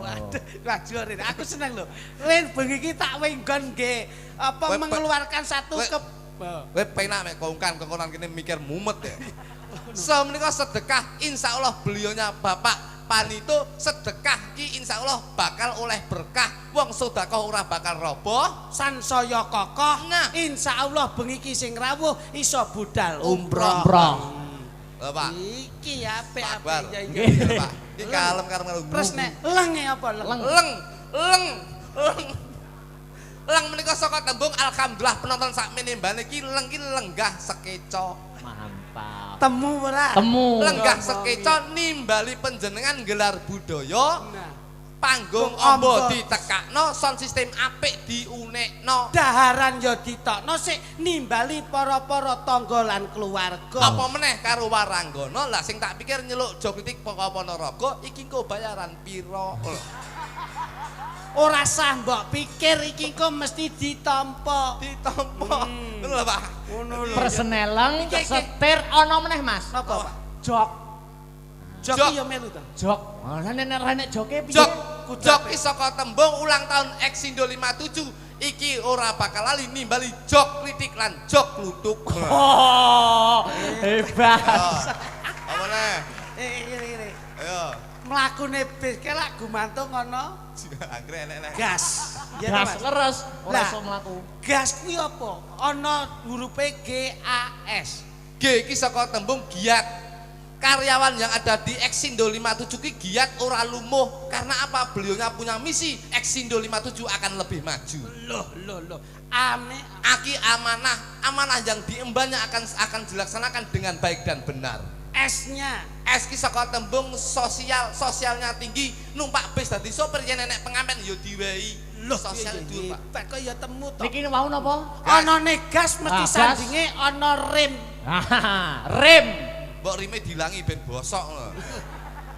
Waduh, wajar ini. Aku seneng loh. Len bengi iki tak wenggon nggih apa Weh, mengeluarkan satu weh. ke Kowe penak mek kongkan kene mikir mumet ya. Semenika sedekah insyaallah beliaunya Bapak Panito sedekah ki insyaallah bakal oleh berkah. Wong sedekah ora bakal roboh. sansaya kokoh. Nah. Insyaallah bengi iki sing rawuh iso budal umroh. Umroh. Lho Pak. Iki apik-apik Sabar. ya Nggih, iya. Pak. Iki kalem karo Terus nek lenge apa leng? Leng menika saka tembung alhamdulillah penonton sak menembane iki leng ki lenggah sekeca. Mantap. Temu ora? Temu. Lenggah Ngomongin. sekeca nimbali panjenengan gelar budaya. Nah, Panggung Ombo. ombo ditekakno, sound system apik diunekno. daharan ya ditokno sik nimbali para-para tangga lan keluarga. Apa meneh karo waranggana, lah sing tak pikir nyeluk Jogritik Poko Ponorogo iki engko bayaran pira? Ora sah mbok pikir iki kok mesti ditampa. Ditampa. Ngono lho Pak. Ngono lho. Perseneleng Iki, iki. setir ana meneh Mas. Apa, Pak? Jok. Jok Jok. ya melu to. Jok. Lah nek joke piye? Jok ki saka tembung ulang tahun Exindo 57 iki ora bakal lali nimbali jok kritik lan jok kluthuk. Oh, hebat. Apa meneh? Iri. Ayo. Mlakune bis ke lak gumantung ana Anggere enek-enek. gas. Ya, Gas Mas? leres ora Lah. iso mlaku. Gas kuwi apa? Ana hurufe GAS. G iki saka tembung giat. Karyawan yang ada di Exindo 57 ki giat ora lumuh karena apa? Beliaunya punya misi Exindo 57 akan lebih maju. Loh. Ane Aki amanah yang diembannya akan dilaksanakan dengan baik dan benar. esnya. Es ki saka tembung sosialnya tinggi, numpak bis dadi sopir yen nenek pengamen ya diwehi. Loh, Sosial itu, Pak. Pak kok ya temu to. Niki wau napa? Ana gas mesti Ah, gas. sandinge ana rem. Rem. Mbok rime dilangi ben bosok ngono.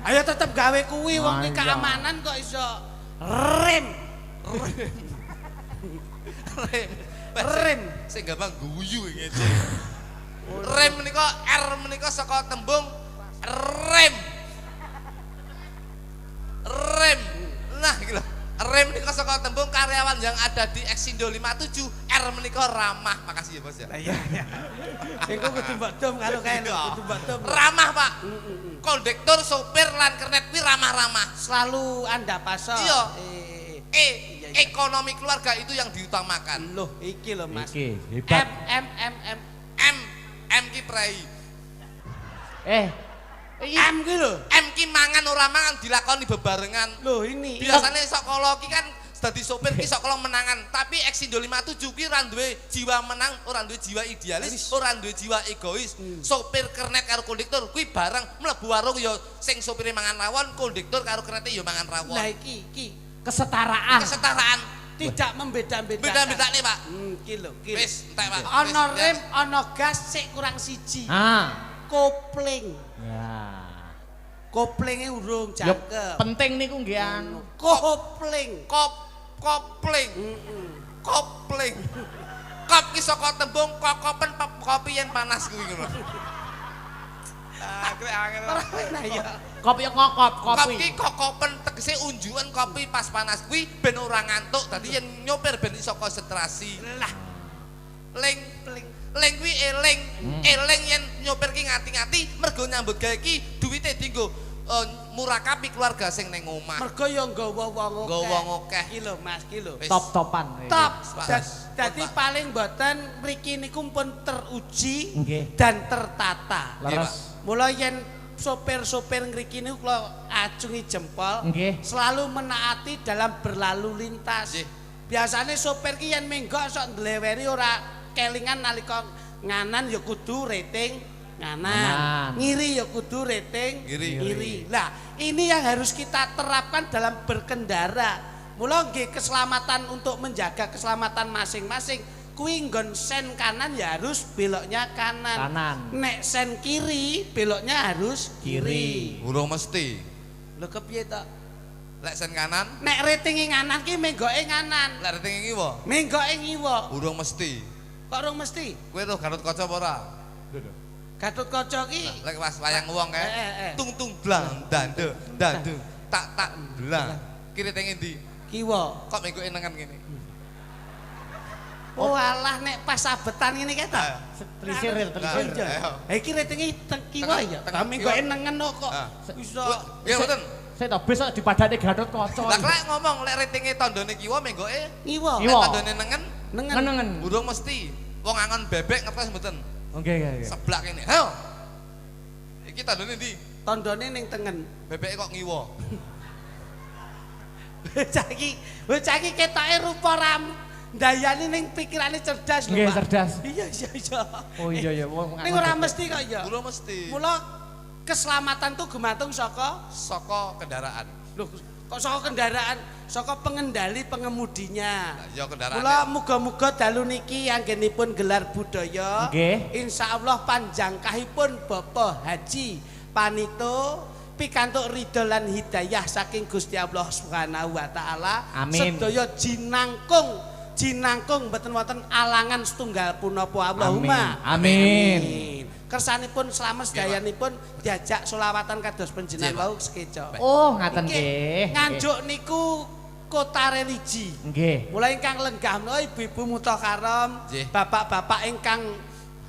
Ayo tetep gawe kuwi wong iki Ah, iya. keamanan kok iso rem. Rem. Sing gampang guyu iki. Rem menika R menika saka tembung rem. Rem. Nah, iki lho. Rem menika saka tembung karyawan yang ada di Exindo 57. R menika ramah. Makasih ya, Bos ya. Iya. Iku kudu mbok dom karo kae lho, Iya. kudu mbok dom. Ramah, Pak. Kondektur, sopir lan kernet kuwi ramah-ramah. Selalu Anda pasok. Iya. Iya, iya. Ekonomi keluarga itu yang diutamakan. Loh, iki lho Mas. Iki hebat. M ki prei. M ki lho. M ki mangan ora mangan dilakoni bebarengan. Loh ini. Biasanya sekolah ki kan dadi sopir ki sekolah menangan, tapi Exindo 57 ki ora duwe jiwa menang, ora duwe jiwa idealis, ora duwe jiwa egois. Sopir kernet karo kondektur kuwi bareng mlebu warung ya sing sopire mangan rawon, kondektur karo kernete ya mangan rawon. Lah iki Kesetaraan. Kesetaraan. tidak membeda-bedakan. Beda-bedane, Pak. Ki lho, ki. Wis, entek, Pak. Ana Wis, rem, ya. ana gas sik kurang siji. Kopling. Ya. Koplingnya urung Ya, jangkep. penting niku nggih anu. Kopling. Kopling. Kopling. Kop ki saka tembung kokopen kopi yen panas kuwi ngono. Ah, krek angel. Nah ya. Kopi ngokop Kop kopi. ki kokopen tegese unjukan kopi pas panas kuwi ben ora ngantuk. Dadi yen nyopir ben iso konsentrasi. Lah, Ling Leng kuwi eling. Eling yen nyopir ki ngati-ngati mergo nyambut gawe ki duwite dienggo murakabi keluarga sing ning omah. Mergo ya nggawa wong akeh. Nggawa wong akeh. Iki lho Mas, iki lho. Wis. Top-topan. Top. Wis. Dadi paling mboten mriki niku pun teruji Nggih. dan tertata. Leres. Mula yen sopir-sopir ngriki niku kula acungi jempol Nggih. selalu menaati dalam berlalu lintas. Nggih. Biasane sopir ki yen menggok sok ngleweri ora kelingan nalika nganan ya kudu rating nganan. Ngiri ya kudu rating ngiri. Lah, ini yang harus kita terapkan dalam berkendara. Mula nggih keselamatan untuk menjaga keselamatan masing-masing. Kuwi nggon sen kanan ya harus beloknya kanan. Nek sen kiri beloknya harus kiri. Urung mesti. Lho kepiye to? Lek sen kanan, Nek ratinge nganan ki menggoke nganan. lek rating ngiwa. Menggoke ngiwa. Urung mesti. Kok rung mesti? Kowe tuh Garut Kaca apa ora? Gatotkaca ki Lek pas wayang wong kae. Tung tung blang dande dande tak tak blang. Kiri teng endi? kiwa. Kok mengko enengan ngene. Oh alah nek pas sabetan ngene kae ta. Trisir. Ha iki ratinge kiwa ya. Tengah Kami kok kiwa. enengen kok. Ah. Iso. Ya mboten. Saya tak bisa dipadani Gatotkaca. Lah lek ngomong lek ratinge tandane kiwa mengkoke Kiwa. lek tandane nengen Nengen. urung mesti. Wong angon bebek ngertos mboten? Oke. Seblak kene. Hayo. Iki tandane ndi? Tandane ning tengen. Bebeke kok ngiwa. Bocah iki ketoke rupa ram ndayani ning pikirane cerdas lho, Nggih, Pak. cerdas. Iya. Oh iya wong Ning ora mesti kok ya. Urung mesti. Mula keselamatan tuh gumantung saka Saka kendaraan. lho kok saka kendaraan, saka pengendali pengemudinya. Ya kendaraan. Mula muga-muga dalu niki anggenipun gelar budaya. Nggih. Insyaallah panjangkahipun Bapak Haji Panito pikantuk ridho lan hidayah saking Gusti Allah Subhanahu wa taala. Amin. Sedaya jinangkung mboten wonten alangan setunggal punapa Allahumma. Amin. Kersanipun selamat sedayanipun diajak selawatan kados panjenengan wau sekeca. Oh, ngaten Nggih. nggih. Nganjuk niku kota religi. Nggih. Mulai ingkang lenggah menawa ibu-ibu mutakaram, Nggih. bapak-bapak ingkang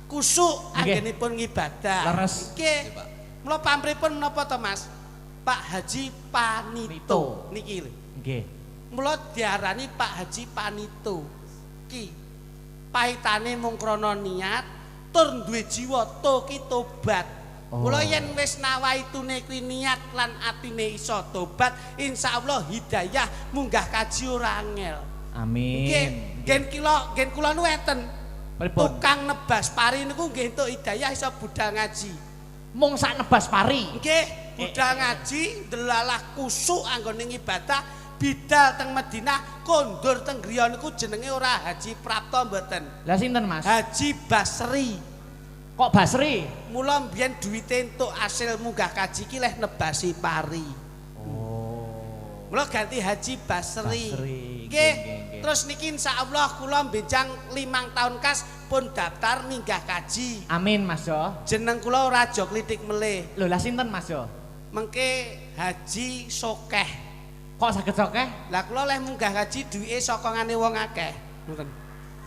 kusuk Nggih. anggenipun ngibadah. Leres. Nggih. Nggih, Pak. Mula pamripun menapa to, Mas? Pak Haji Panito niki lho. Nggih. Mula diarani Pak Haji Panito. Ki paitane mung krana niat tur duwe jiwa ki tobat. Oh. Mula yen wis nawaitune kuwi niat lan atine iso tobat, insyaallah hidayah munggah kaji ora angel. Amin. Nggih, gen kula nu enten. Pripun? Tukang nebas pari niku nggih entuk hidayah iso budal ngaji. Mung sak nebas pari. Nggih, budal ngaji delalah kusuk anggone ibadah bidal teng Madinah kondur teng griya niku jenenge ora Haji Prapto mboten. Lah sinten, Mas? Haji Basri. Kok Basri? Mula mbiyen duwite entuk asil munggah kaji ki leh nebasi pari. Oh. Mula ganti Haji Basri. Basri. Nggih. Nggih. Terus niki insyaallah kula benjang 5 tahun kas pun daftar minggah kaji. Amin, Mas Jo. Jeneng kula ora aja klitik melih. Lho, lah sinten, Mas Jo? Mengke Haji Sokeh. Kok saged sokeh? Lah kula leh munggah kaji duwike sokongane wong akeh. Ngoten.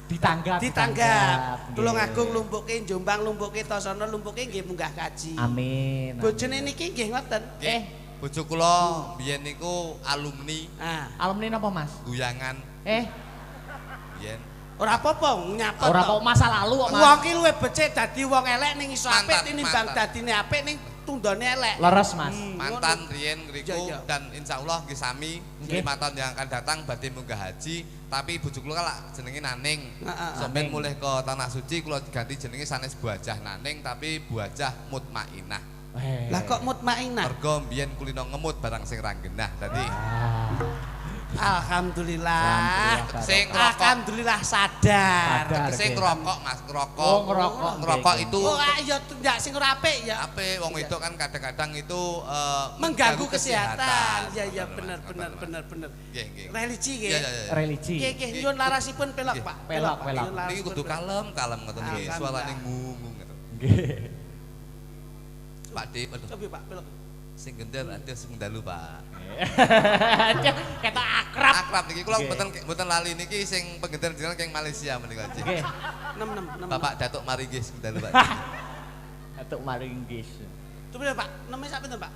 Ditanggap. Ditanggap. Nggih. Tulungagung lumpuke Jombang lumpuke Tasana lumpuke nggih munggah kaji. Amin. Bojone niki nggih ngoten. Nggih. Bojo kula biyen niku alumni Ah, Alumni napa, Mas? guyangan biyen. ora apa-apa nyapa Ora to. kok masa lalu kok, Mas. Wong ki luwih becik dadi wong elek ning iso apik Mantan, tinimbang mantan. dadine apik ning tundone elek. Leres, Mas. Mantan riyen ngriku Iya, iya. dan insyaallah nggih sami Nggih. 5 tahun yang akan datang badhe munggah haji, tapi bojo kula lak jenenge Naning. Heeh. Sampeyan Naning. mulih ke tanah suci kula diganti jenenge sanes Buajah Naning tapi Buajah Mutmainah. Lah kok mutmainah. Mergo mbiyen kulino ngemut barang sing ra genah. Dadi Alhamdulillah. sing ngerokok, Alhamdulillah sadar. Sadar. sing Oke. ngerokok Mas, ngerokok. Oh, ngerokok. Ngerokok Oke, itu Oh, ya ndak sing ora apik ya. apik wong wedok kan kadang-kadang itu Mengganggu kesehatan. Ya ya Bener, bener Mas. bener bener. Nggih, nggih. Religi nggih. Iya, iya, iya. Religi. Nggih nggih nyuwun larasipun pelok, Nggih. Pak. Pelok, Pak. pelok. Nyuwun Niki larasipun kudu pelok. kalem ngoten nggih, Alhamdulillah. suarane ngungung ngoten. Nggih. Pak Dik, aduh, Coba Pak pelok. sing gender ada sing dalu, Pak. Ketok akrab. Akrab niki kula Nggih. mboten lali niki sing penggender jenengan keng Malaysia menika nggih. Nggih. 6. Bapak Datuk Maringgih sing dalu, Pak. Ketok maringgis. Coba Pak, namanya sampe Pak.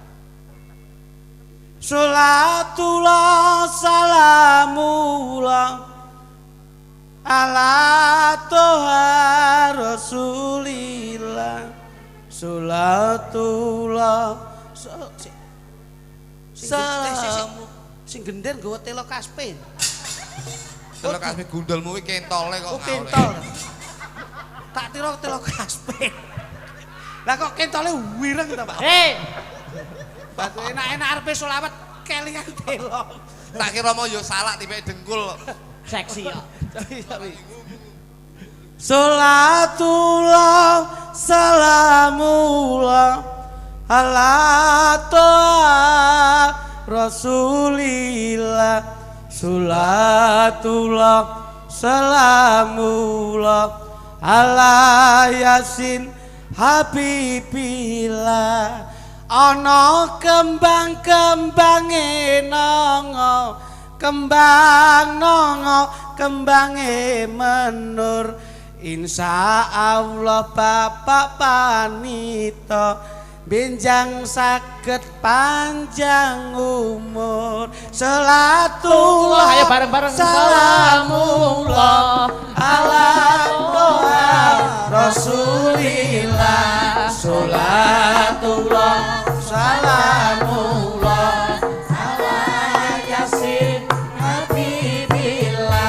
Sholatullah salamullah ala toha rasulillah. Sholatullah sing gender nggawa telo kaspe. Telo kaspe gundulmu kuwi kentole kok Oh kentol. Tak tiro telo kaspe. Lah kok kentole wireng ta, Pak? Batu enak-enak arepe selawat kelingan telo. Tak kira mau yo salak tipe dengkul. Seksi ya. Sholatullah salamullah ala toha rasulillah. Sholatullah salamullah ala yasin habibillah. Ana kembang-kembange nongo, kembang nongo, kembange menur. Insya Allah Bapak Panito benjang saged panjang umur. Sholatullah Ayo bareng-bareng. salamullah ala toha rasulillah. Sholatullah salamullah ala yasin habibillah.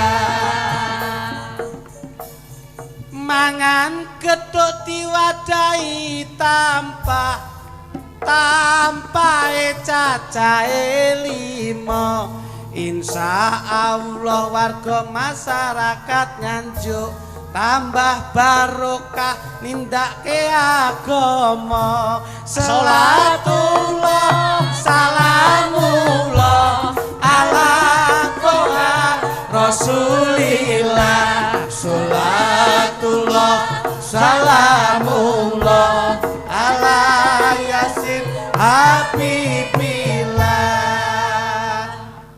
Mangan gedhok diwadahi tampahe cacahe 5. Insya Allah warga masyarakat Nganjuk tambah barokah nindake agama. Sholatullah salamullah ala toha rasulillah. Sholatullah salamullah ala yasin habibillah.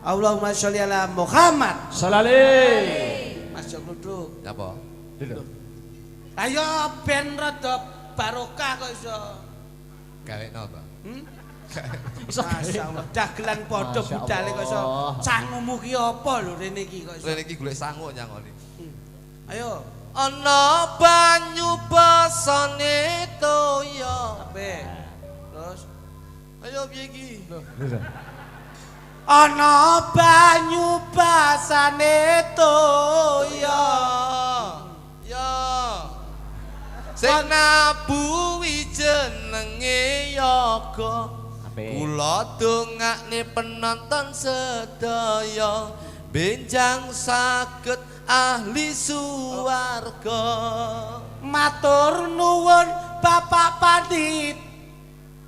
Allahumma sholli ala Muhammad. Salale. Mas Jok duduk. Apa? Ayo ben rada barokah kok iso. Gawe napa? Masyaallah, dagelan padha Masya budale kok iso. Allah. Sangumu ki apa lho rene iki kok iso. Rene iki golek sangu nyangoni. Ayo, Ana banyu basane toya. ape? Terus Ayo piye iki? ana banyu basane toya. Ya. Sing nabuhi jenenge yoga. Ape? Kula dongakne penonton sedaya benjang saged ahli suwarga. Matur nuwun Bapak Pandit.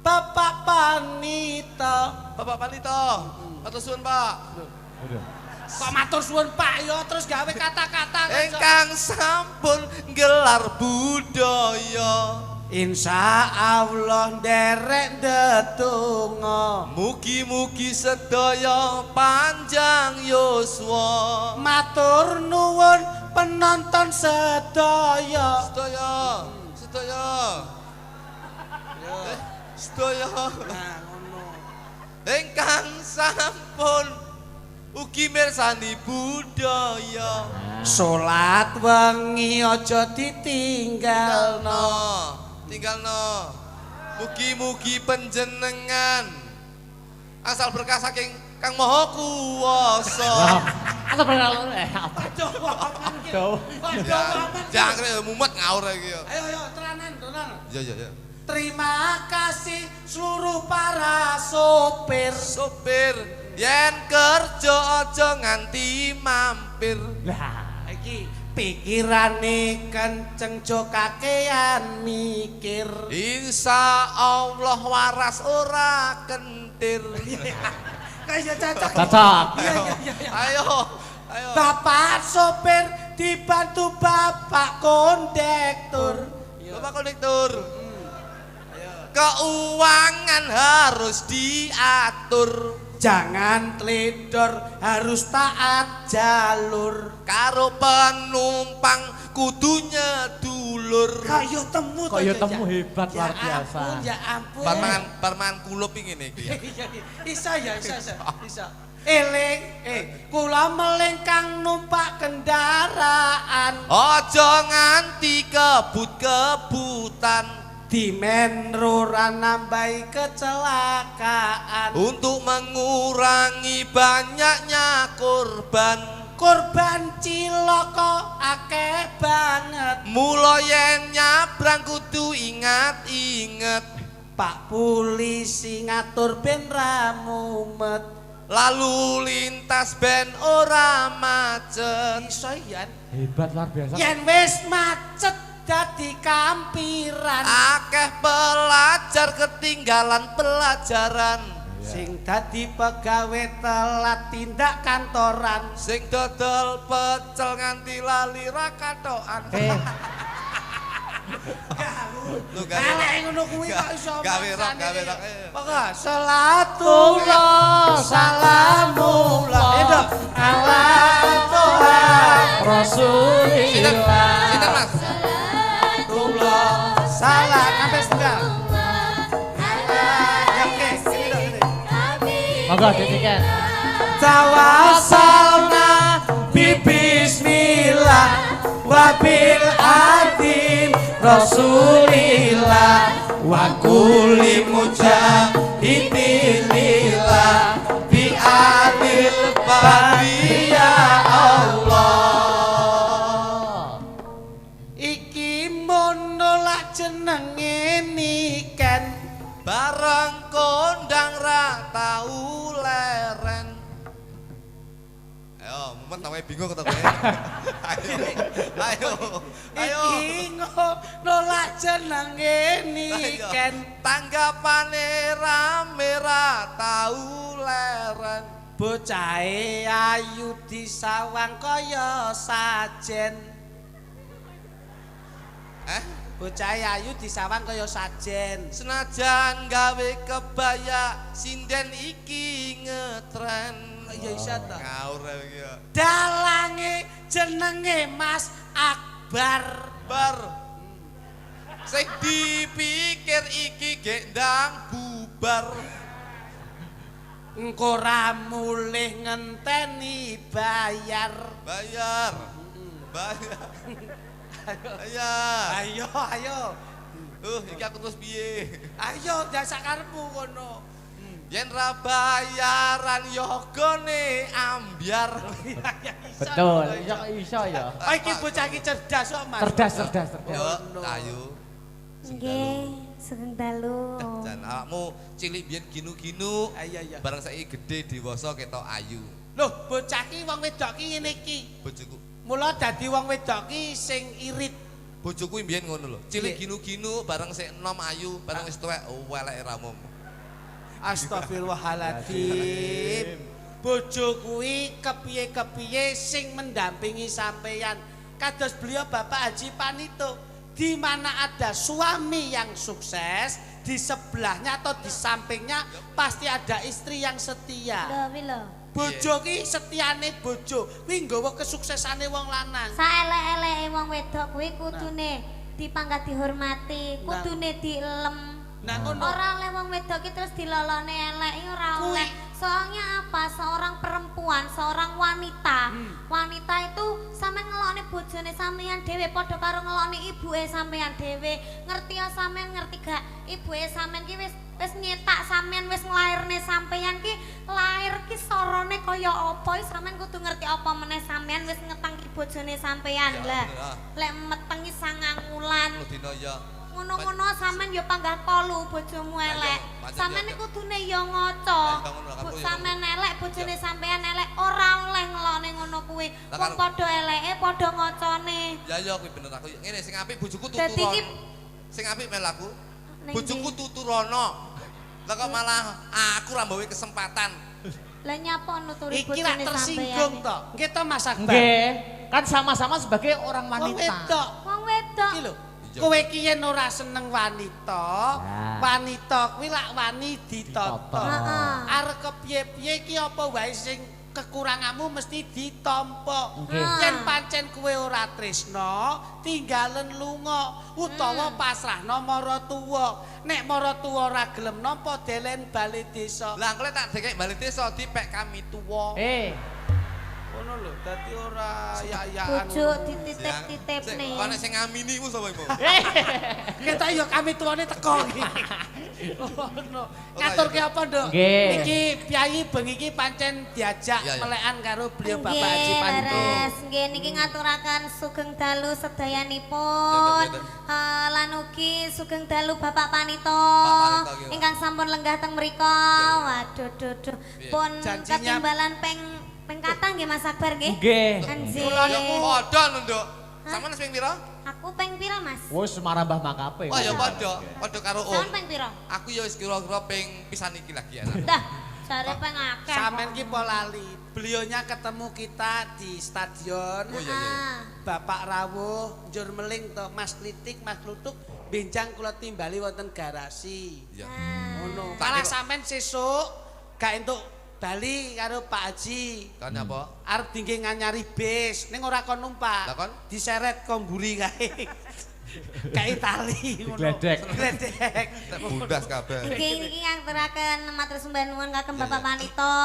Bapak Panito. Bapak Panito, matur suwun, Pak. Kok matur suwun Pak yo terus gawe kata-kata kok iso. Ingkang sampun gelar budaya. Insya Allah nderek ndedonga. Mugi-mugi sedaya panjang yuswa. Matur nuwun penonton sedaya. Sedaya, sedaya. Sedaya. Nah, ngono. Ingkang sampun ugi mirsani budaya. Salat wengi aja ditinggalno. Tinggalno. Mugi-mugi panjenengan asal berkah saking Kang Maha Kuwasa. Atau pernah apa? Jangan mumet ngawur iki ya. Ayo tenanan. Ya. Terima kasih seluruh para sopir. Sopir, yen kerja aja nganti mampir. Lah, Iki pikirane kenceng jo kakean mikir. Insya Allah waras ora kentir. Kayak cocok. cocok. Ayo. Bapak sopir dibantu Bapak kondektur. Bapak kondektur. Keuangan harus diatur. Jangan teledor, harus taat jalur. Karo penumpang kudunya dulur. dulur. Kaya temu to. Kaya ya, temu ya. hebat, luar biasa. Ya ampun. Parmangan kulup ngene iki. Iso ya, iso. Eling, kula melengkang numpak kendaraan. Aja nganti kebut-kebutan Dimenruran nambahi kecelakaan. untuk mengurangi banyaknya korban. Korban cilaka akeh banget. Mula yen nyabrang kudu ingat-inget. Pak polisi ngatur ben ra mumet. Lalu lintas ben ora macet. Iso yan. Hebat luar biasa. Yen wis macet dadi kampiran. Akeh pelajar ketinggalan pelajaran. Sing dadi pegawe telat tindak kantoran. Sing dodol pecel nganti lali ra katokan. Lu Elek ngono kuwi kok iso. gawe rok. Pokoke salatullah salamullah. Edo ala Tuhan Rasulillah. Sinten Mas? Salatullah salam sampai setengah. Ya oke, sini. Monggo ditiket. Tawassalna bi bismillah wa bil adim Rasulillah wa kulli mujahidin lillah bi alil babi ya Allah. Iki monolak jenenge niken Bareng kondang ra tau leren. Ayo, mumet tawe bingung kata kowe. Ayo. iki nolak jenenge niken Tanggapane rame ra tau leren. bocahe ayu disawang kaya sajen. Bocahe ayu disawang kaya sajen. Senajan gawe kebaya sinden iki ngetren. Ya iso to. Ngawur iki ya. Dalange jenenge Mas Akbar. Bar. Sing dipikir iki gek ndang bubar. Engko ra mulih ngenteni bayar. Bayar. Bayar. Ayo. Iki aku terus piye? Ayo jasa karepmu kono. Yen ra bayaran yogane ambyar. Betul. Iso ya. Oh iki bocah iki cerdas kok, Mas. Cerdas. Yo, ayo. Nggih, sugeng dalu. Jan awakmu cilik biyen ginu-ginu. Iya. Bareng saiki gedhe dewasa ketok ayu. Loh, bocah iki wong wedok iki ngene iki. Bojoku. Mula dadi wong wedok iki sing irit. Bojoku mbiyen ngono lho. Cilik ginu-ginu bareng sik enom ayu, bareng wis tuwek weleke ramum. Astagfirullahaladzim. Bojo kuwi kepiye-kepiye sing mendampingi sampeyan. Kados beliau Bapak Haji Panito, di mana ada suami yang sukses, di sebelahnya atau di sampingnya pasti ada istri yang setia. Lho, wi lho. Bojo ki setiane bojo kuwi nggawa kesuksesanane wong lanang. Saelek-eleke wong wedok kuwi kudune dipangkat dihormati, kudune dielem. Nah ngono. Ora oleh wong wedok ki terus dilolone elek iki ora oleh. Soalnya apa? Seorang perempuan, seorang wanita. Wanita itu sampean ngeloni bojone sampean dhewe padha karo ngeloni ibuke sampean dhewe. Ngerti ya sampean, ngerti gak? Ibuke sampean ki wis nyetak sampean, wis nglairne sampean ki lair ki sorone kaya apa? Sampean kudu ngerti apa meneh sampean wis ngetangki bojone sampean. Lah, lek metengi 9 wulan. Dina ya. Ngono-ngono sampean yo panggah kolu bojomu elek. Sampean iku kudune yo ngaca. Sampean elek bojone sampean elek ora oleh ngelone ngono kuwi. Wong padha eleke padha ngacane. Ya kuwi bener aku. Ngene sing apik bojoku Dadi iki tuturono. Sing apik melaku. Bojoku tuturono. Lah kok malah aku ra mbawe kesempatan. lah nyapa nuturi Iki ra bojone tersinggung sampean. to. Nggih to Mas Akbar. Nggih, kan sama-sama sebagai orang Wong wanita. wedok. Wong wedok. Iki lho. Kowe ki yen ora seneng wanita, Ya. wanita kuwi lak wani ditata. Heeh. Arep kepiye-piye ki apa wae sing kekuranganmu mesti ditampa. Nggih. Yen pancen kowe ora tresna, tinggalen lunga utawa pasrahno maratuwa. Nek maratuwa ora gelem nampa delen bali desa. Lah engko tak dekek bali desa dipek kami tuwa. Ngono lho, dadi ora ya-yaan. Bojo dititip-titipne. Kok nek sing ngamini ku sapa iku? Ketok ya kami tuane teko iki. Ngono. Ngaturke apa, Nduk? Nggih. Iki Piyayi bengi iki pancen diajak Iya, iya. melekan karo beliau Bapak Haji Nggih, Pandu. leres. Nggih niki ngaturaken sugeng dalu sedayanipun. Iya, Lan ugi sugeng dalu Bapak Panito Panito, nggih. ingkang sampun lenggah teng mriku. Waduh duh. Iya. Pun Janjinya- ketimbalan peng kathah nggih Mas Akbar nggih. Nggih. Anjir. Ya padha lho, Nduk. Sampeyan wis ping pira? Aku peng pira, Mas? Wis marambah makape. Oh ya padha, padha karo Om. Sampeyan peng pira? Aku ya wis kira-kira ping pisan iki lagi enak. Dah, jare peng akeh. Sampeyan ki po lali. Beliaunya ketemu kita di stadion. Oh, iya, iya. Ah. Bapak rawuh njur meling to Mas Klitik, Mas Klutuk benjang kula timbali wonten garasi. Iya. Ngono. Tak Malah kira- sampean sesuk gak entuk bali karo Pak Haji. Kan apa? Arep dingge nganyari bis, ning ora kon numpak. Lah kon? Diseret komburi kae. Kae tali ngono. Digledek. Gledek. Nek bundas kabeh. Nggih niki ngaturaken matur sembah nuwun kagem Bapak Panito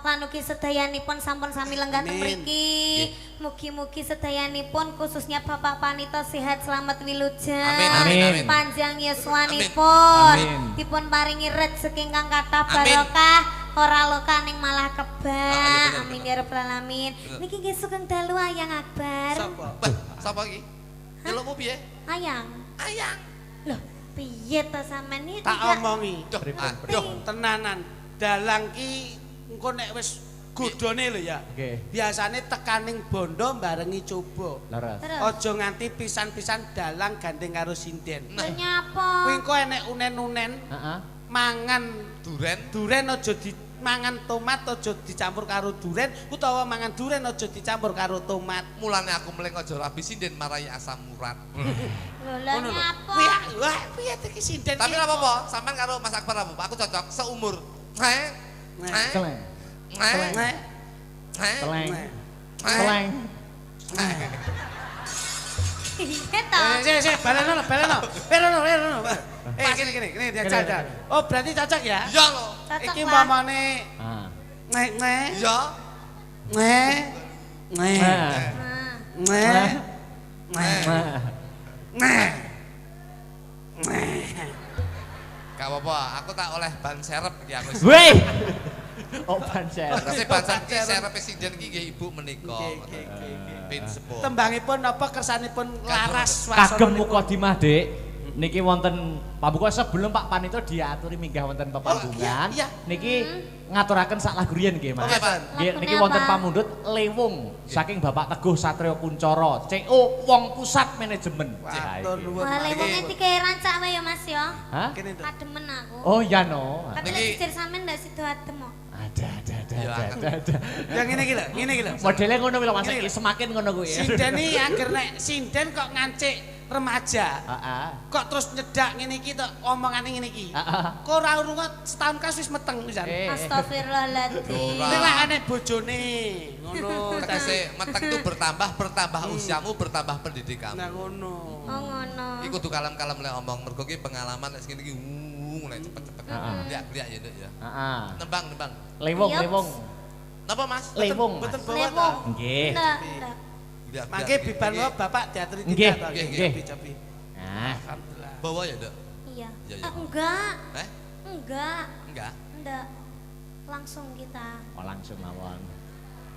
lan ugi sedayanipun sampun sami lenggah teng Amin. mriki. Mugi-mugi sedayanipun khususnya Bapak Panito sehat selamat wilujeng. Amin, amin, amin. Panjang yuswanipun. Amin. Dipun paringi rezeki ingkang kathah Amin. barokah. Ora loka ning malah Ah, iya, kebak. bener, Amin bener. ya rabbal alamin. Niki nggih sugeng dalu Ayang Akbar. Sapa? Bah, sapa iki? Nyelukmu piye? Ayang. Ayang. Loh, piye to sampean iki? Tak omongi. Duh, Pripun, aduh. Tenanan. Dalang ki engko nek wis godhone lho ya. Nggih. Biasane tekaning bondo barengi coba. Leres. Terus. Aja nganti pisan-pisan dalang gandeng karo sinden. Lho nyapa? Kuwi engko enek unen-unen Heeh. mangan Duren. duren aja mangan tomat aja dicampur karo duren utawa mangan duren aja dicampur karo tomat. Mulane aku meleng aja rabi sinden marai asam urat. Lho lha Ngono lho. nyapa? Wah, piye iki sinden Tapi ki? ora apa-apa, sampean karo Mas Akbar apa? Aku cocok seumur. Nek. Keleng. Nek. Keleng. Nek. Keleng. Iya to. Sik, baleno. Kene dia. Oh, berarti cocok ya? Iya lho. Cocok Iki lah. mamane Ah. nek. Iya. Nek. Nah, Gak apa-apa, aku tak oleh ban serep iki aku. Weh. Opan saya. Terus ban serep sinden iki nggih Ibu menika. Nggih. Pin sepuh. Tembangipun apa kersanipun laras Kagem mukadimah, Dik. Niki wonten pambuka sebelum Pak Panito diaturi minggah wonten pepanggungan. iya. Niki ngaturaken sak lagu riyen nggih, Mas. Oke, Pak. Nggih, niki Lagune wonten apa? pamundhut Lewung saking Bapak Teguh Satrio Kuncoro, CO Wong Pusat Manajemen. Matur nuwun. wah lewonge dikae rancak wae ya Mas ya. Hah? Kene to. Kademen aku. Oh iya no. Tapi Niki- lek jujur sampean ndak sido adem kok. Ya, Ada. Yang ngene iki lho. Modelnya ngono kuwi lho Mas, Ngene iki lho. semakin ngono kuwi. Sinden iki angger nek sinden kok ngancik remaja. Heeh. Kok terus nyedak ngene iki tok omongane ngene iki. Heeh. Kok ora urungan setahun kas wis meteng pisan. Astagfirullahaladzim. Ora. Ning lak aneh bojone. Ngono. Tegese meteng itu bertambah usiamu, bertambah pendidikanmu. Nah ngono. Oh ngono. Iku kudu kalem-kalem lek omong mergo ki pengalaman nek ngene iki mulai cepet-cepet. Heeh. Liak-liak ya, Nduk ya. Heeh. Nembang. Lewung, Iya. lewung. Napa Mas? Lewung. Mboten Mas. bawa to. Lewung. Nggih. Ndak. Liak. Mangke biban wae Bapak diaturi Nggih, tindak to. nggih. Cobi. Nah, Alhamdulillah. Bawa ya, Nduk. Iya. Iya, iya. Enggak. Eh? Enggak. Enggak. Enggak. Langsung kita. oh langsung mawon.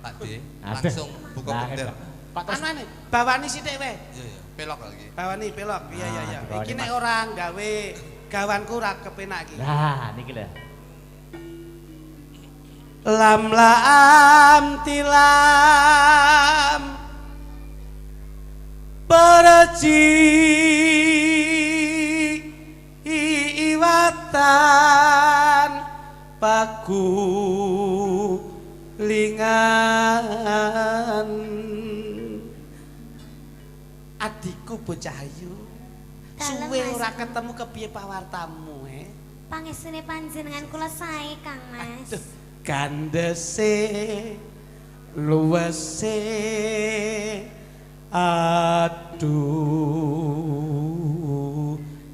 Pak D, Ada. langsung buka Nah, bender. Pak terus Anane, bawani sithik wae. Iya, iya. Pelok lagi. Bawani pelok. Iya. bawani, Iki nek Mas. ora gawe gawanku ora kepenak iki. Nah, niki lho. Lam tilam berji iwatan pagulingan adikku bocah ayu Dalem, suwe Mas. ora ketemu kepiye pawartamu Pangestune panjenengan kula sae Kang Mas. Kandese luwese aduh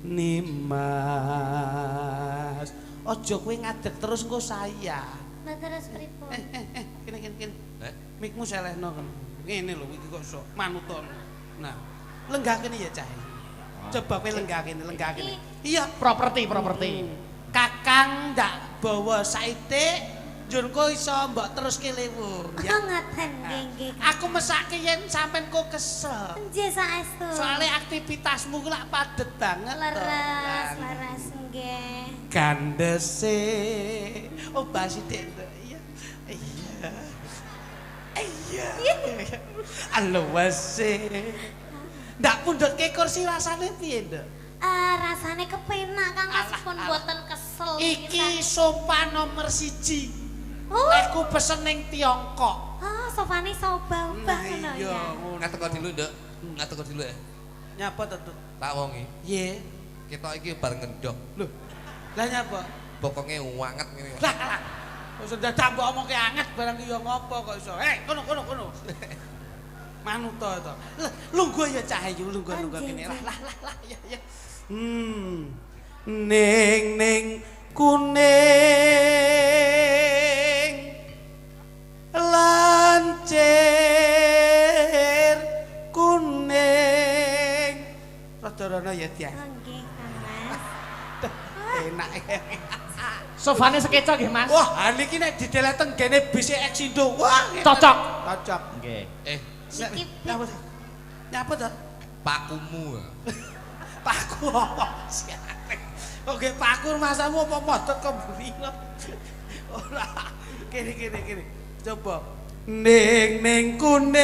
nimas ojo kowe ngadeg terus engko saya terus pripun? Kene mikmu selehno kan ngene lho iki kok sok manuton nah lenggah kene ya cah coba kowe lenggah kene iya Properti. kakang ndak bawa saite njur kok iso mbok teruske lewung ya. Ngaten nggih. Aku mesake yen sampean kok kesel. Nggih saestu. Soale aktivitasmu ku lak padet banget to. Leres nggih. Gandese. Oh basi Dek. Iya. Alwase. Ndak pundhutke kursi rasane piye, Nduk? Rasane kepenak Kang pun mboten kesel. Iki sofa nomor 1. Oh. Aku pesen ning Tiongkok. Sofane soba-ubah ngono ya. Ngatek dulu, Nduk. Ngatek dulu ya. Nyapa to, Duk? Tak wongi. Ye. Kita iki bareng ngendok. Lho. Lah nyapa? Bokonge wanget ngene. Lah. Wis dadak mbok omongke anget barang ya ngopo kok iso. Kono. Manuto to. Lungguh ya Cahyu, lungguh kene. Lah ya. Ning kuning lancir kuning rada-rada ya Tias. Nggih, Mas. Enak ya. Sofane sekeca nggih, Mas. Wah, niki nek didelet teng gene bis Exindo. Wah, Cocok. Nggih. Nyapa to? Pakumu. Paku. Oke, paku masamu apa modot kok mburi. Ora. Kene. Coba. Ning kuning.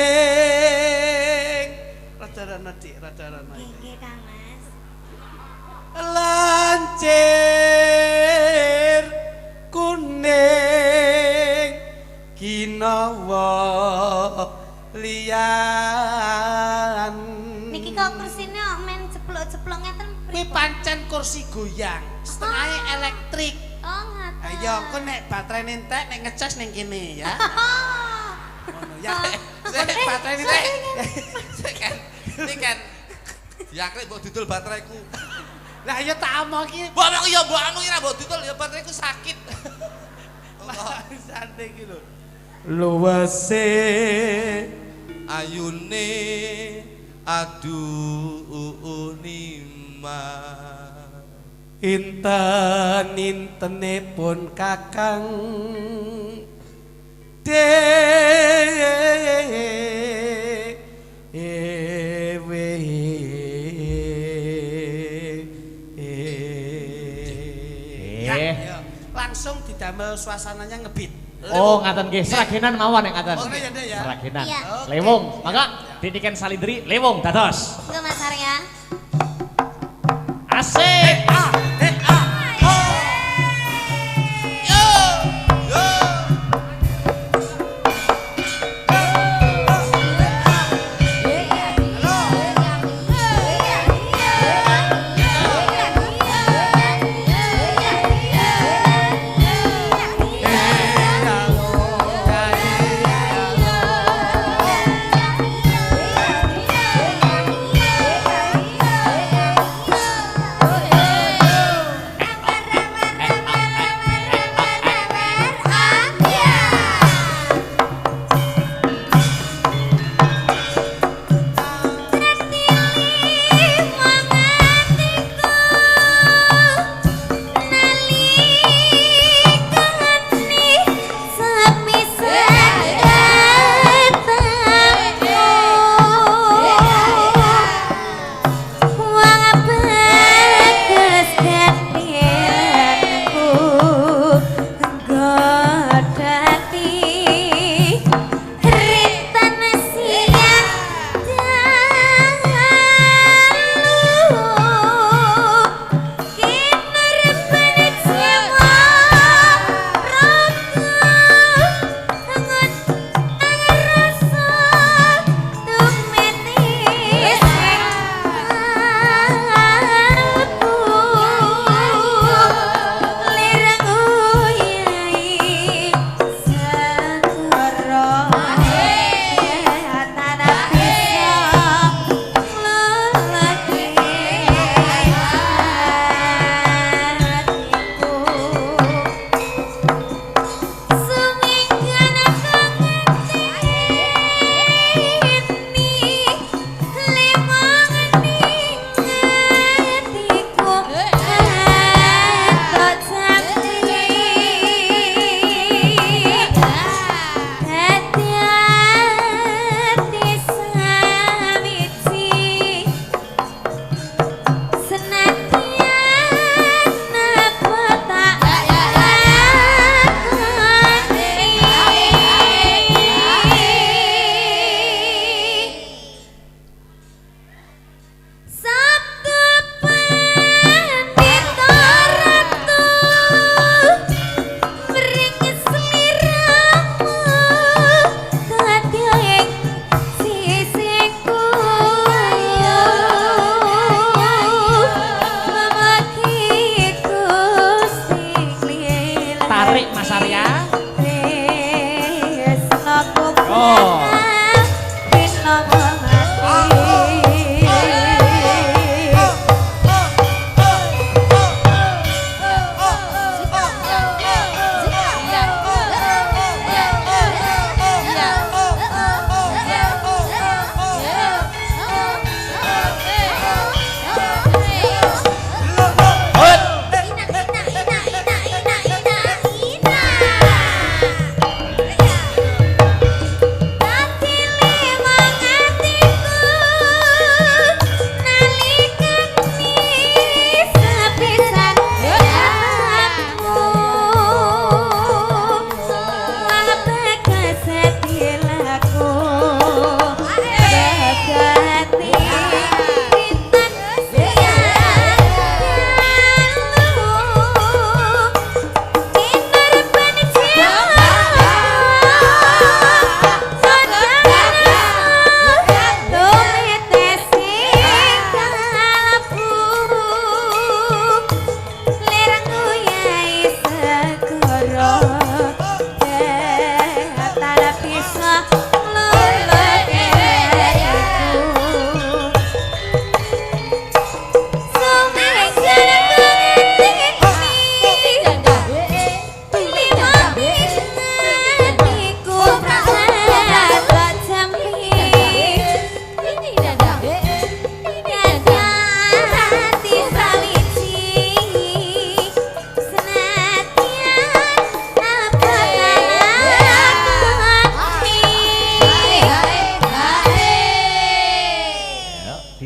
Rada-rada Dik, rada-rada. Nggih, Kang Mas. Lancir kuning ginawa liyan. Niki kok kursine men jeblok-jeblok ngeten Kuwi pancen kursi goyang, setengahnya elektrik. Oh, ngaten. Ayo, engko nek baterainya entek nek ngecas ning kene ya. Ngono ya. Nek baterainya entek. Ini kan diakrek mbok didol bateraiku. Lah ya tak omong iki. Mbok aku ya mbok anu ora mbok didol ya bateraiku sakit. Santai iki lho. Luwese Ayune aduh nima intenipun kakang dewe ya, langsung didamel suasananya ngebit. Oh, ngaten nggih, seragenan mawon nek ngaten. Oh, ya, Dek, ya. Seragenan. Iya. Lewung, maka didiken salindri lewung dados. Nggih, Mas Arya. Asik.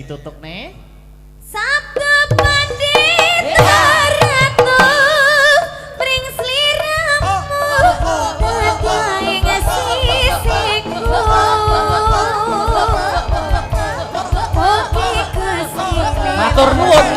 ditutukne. Sabtu pandit ratu pring sliramu dadi sisiku Oke kesini Matur nuwun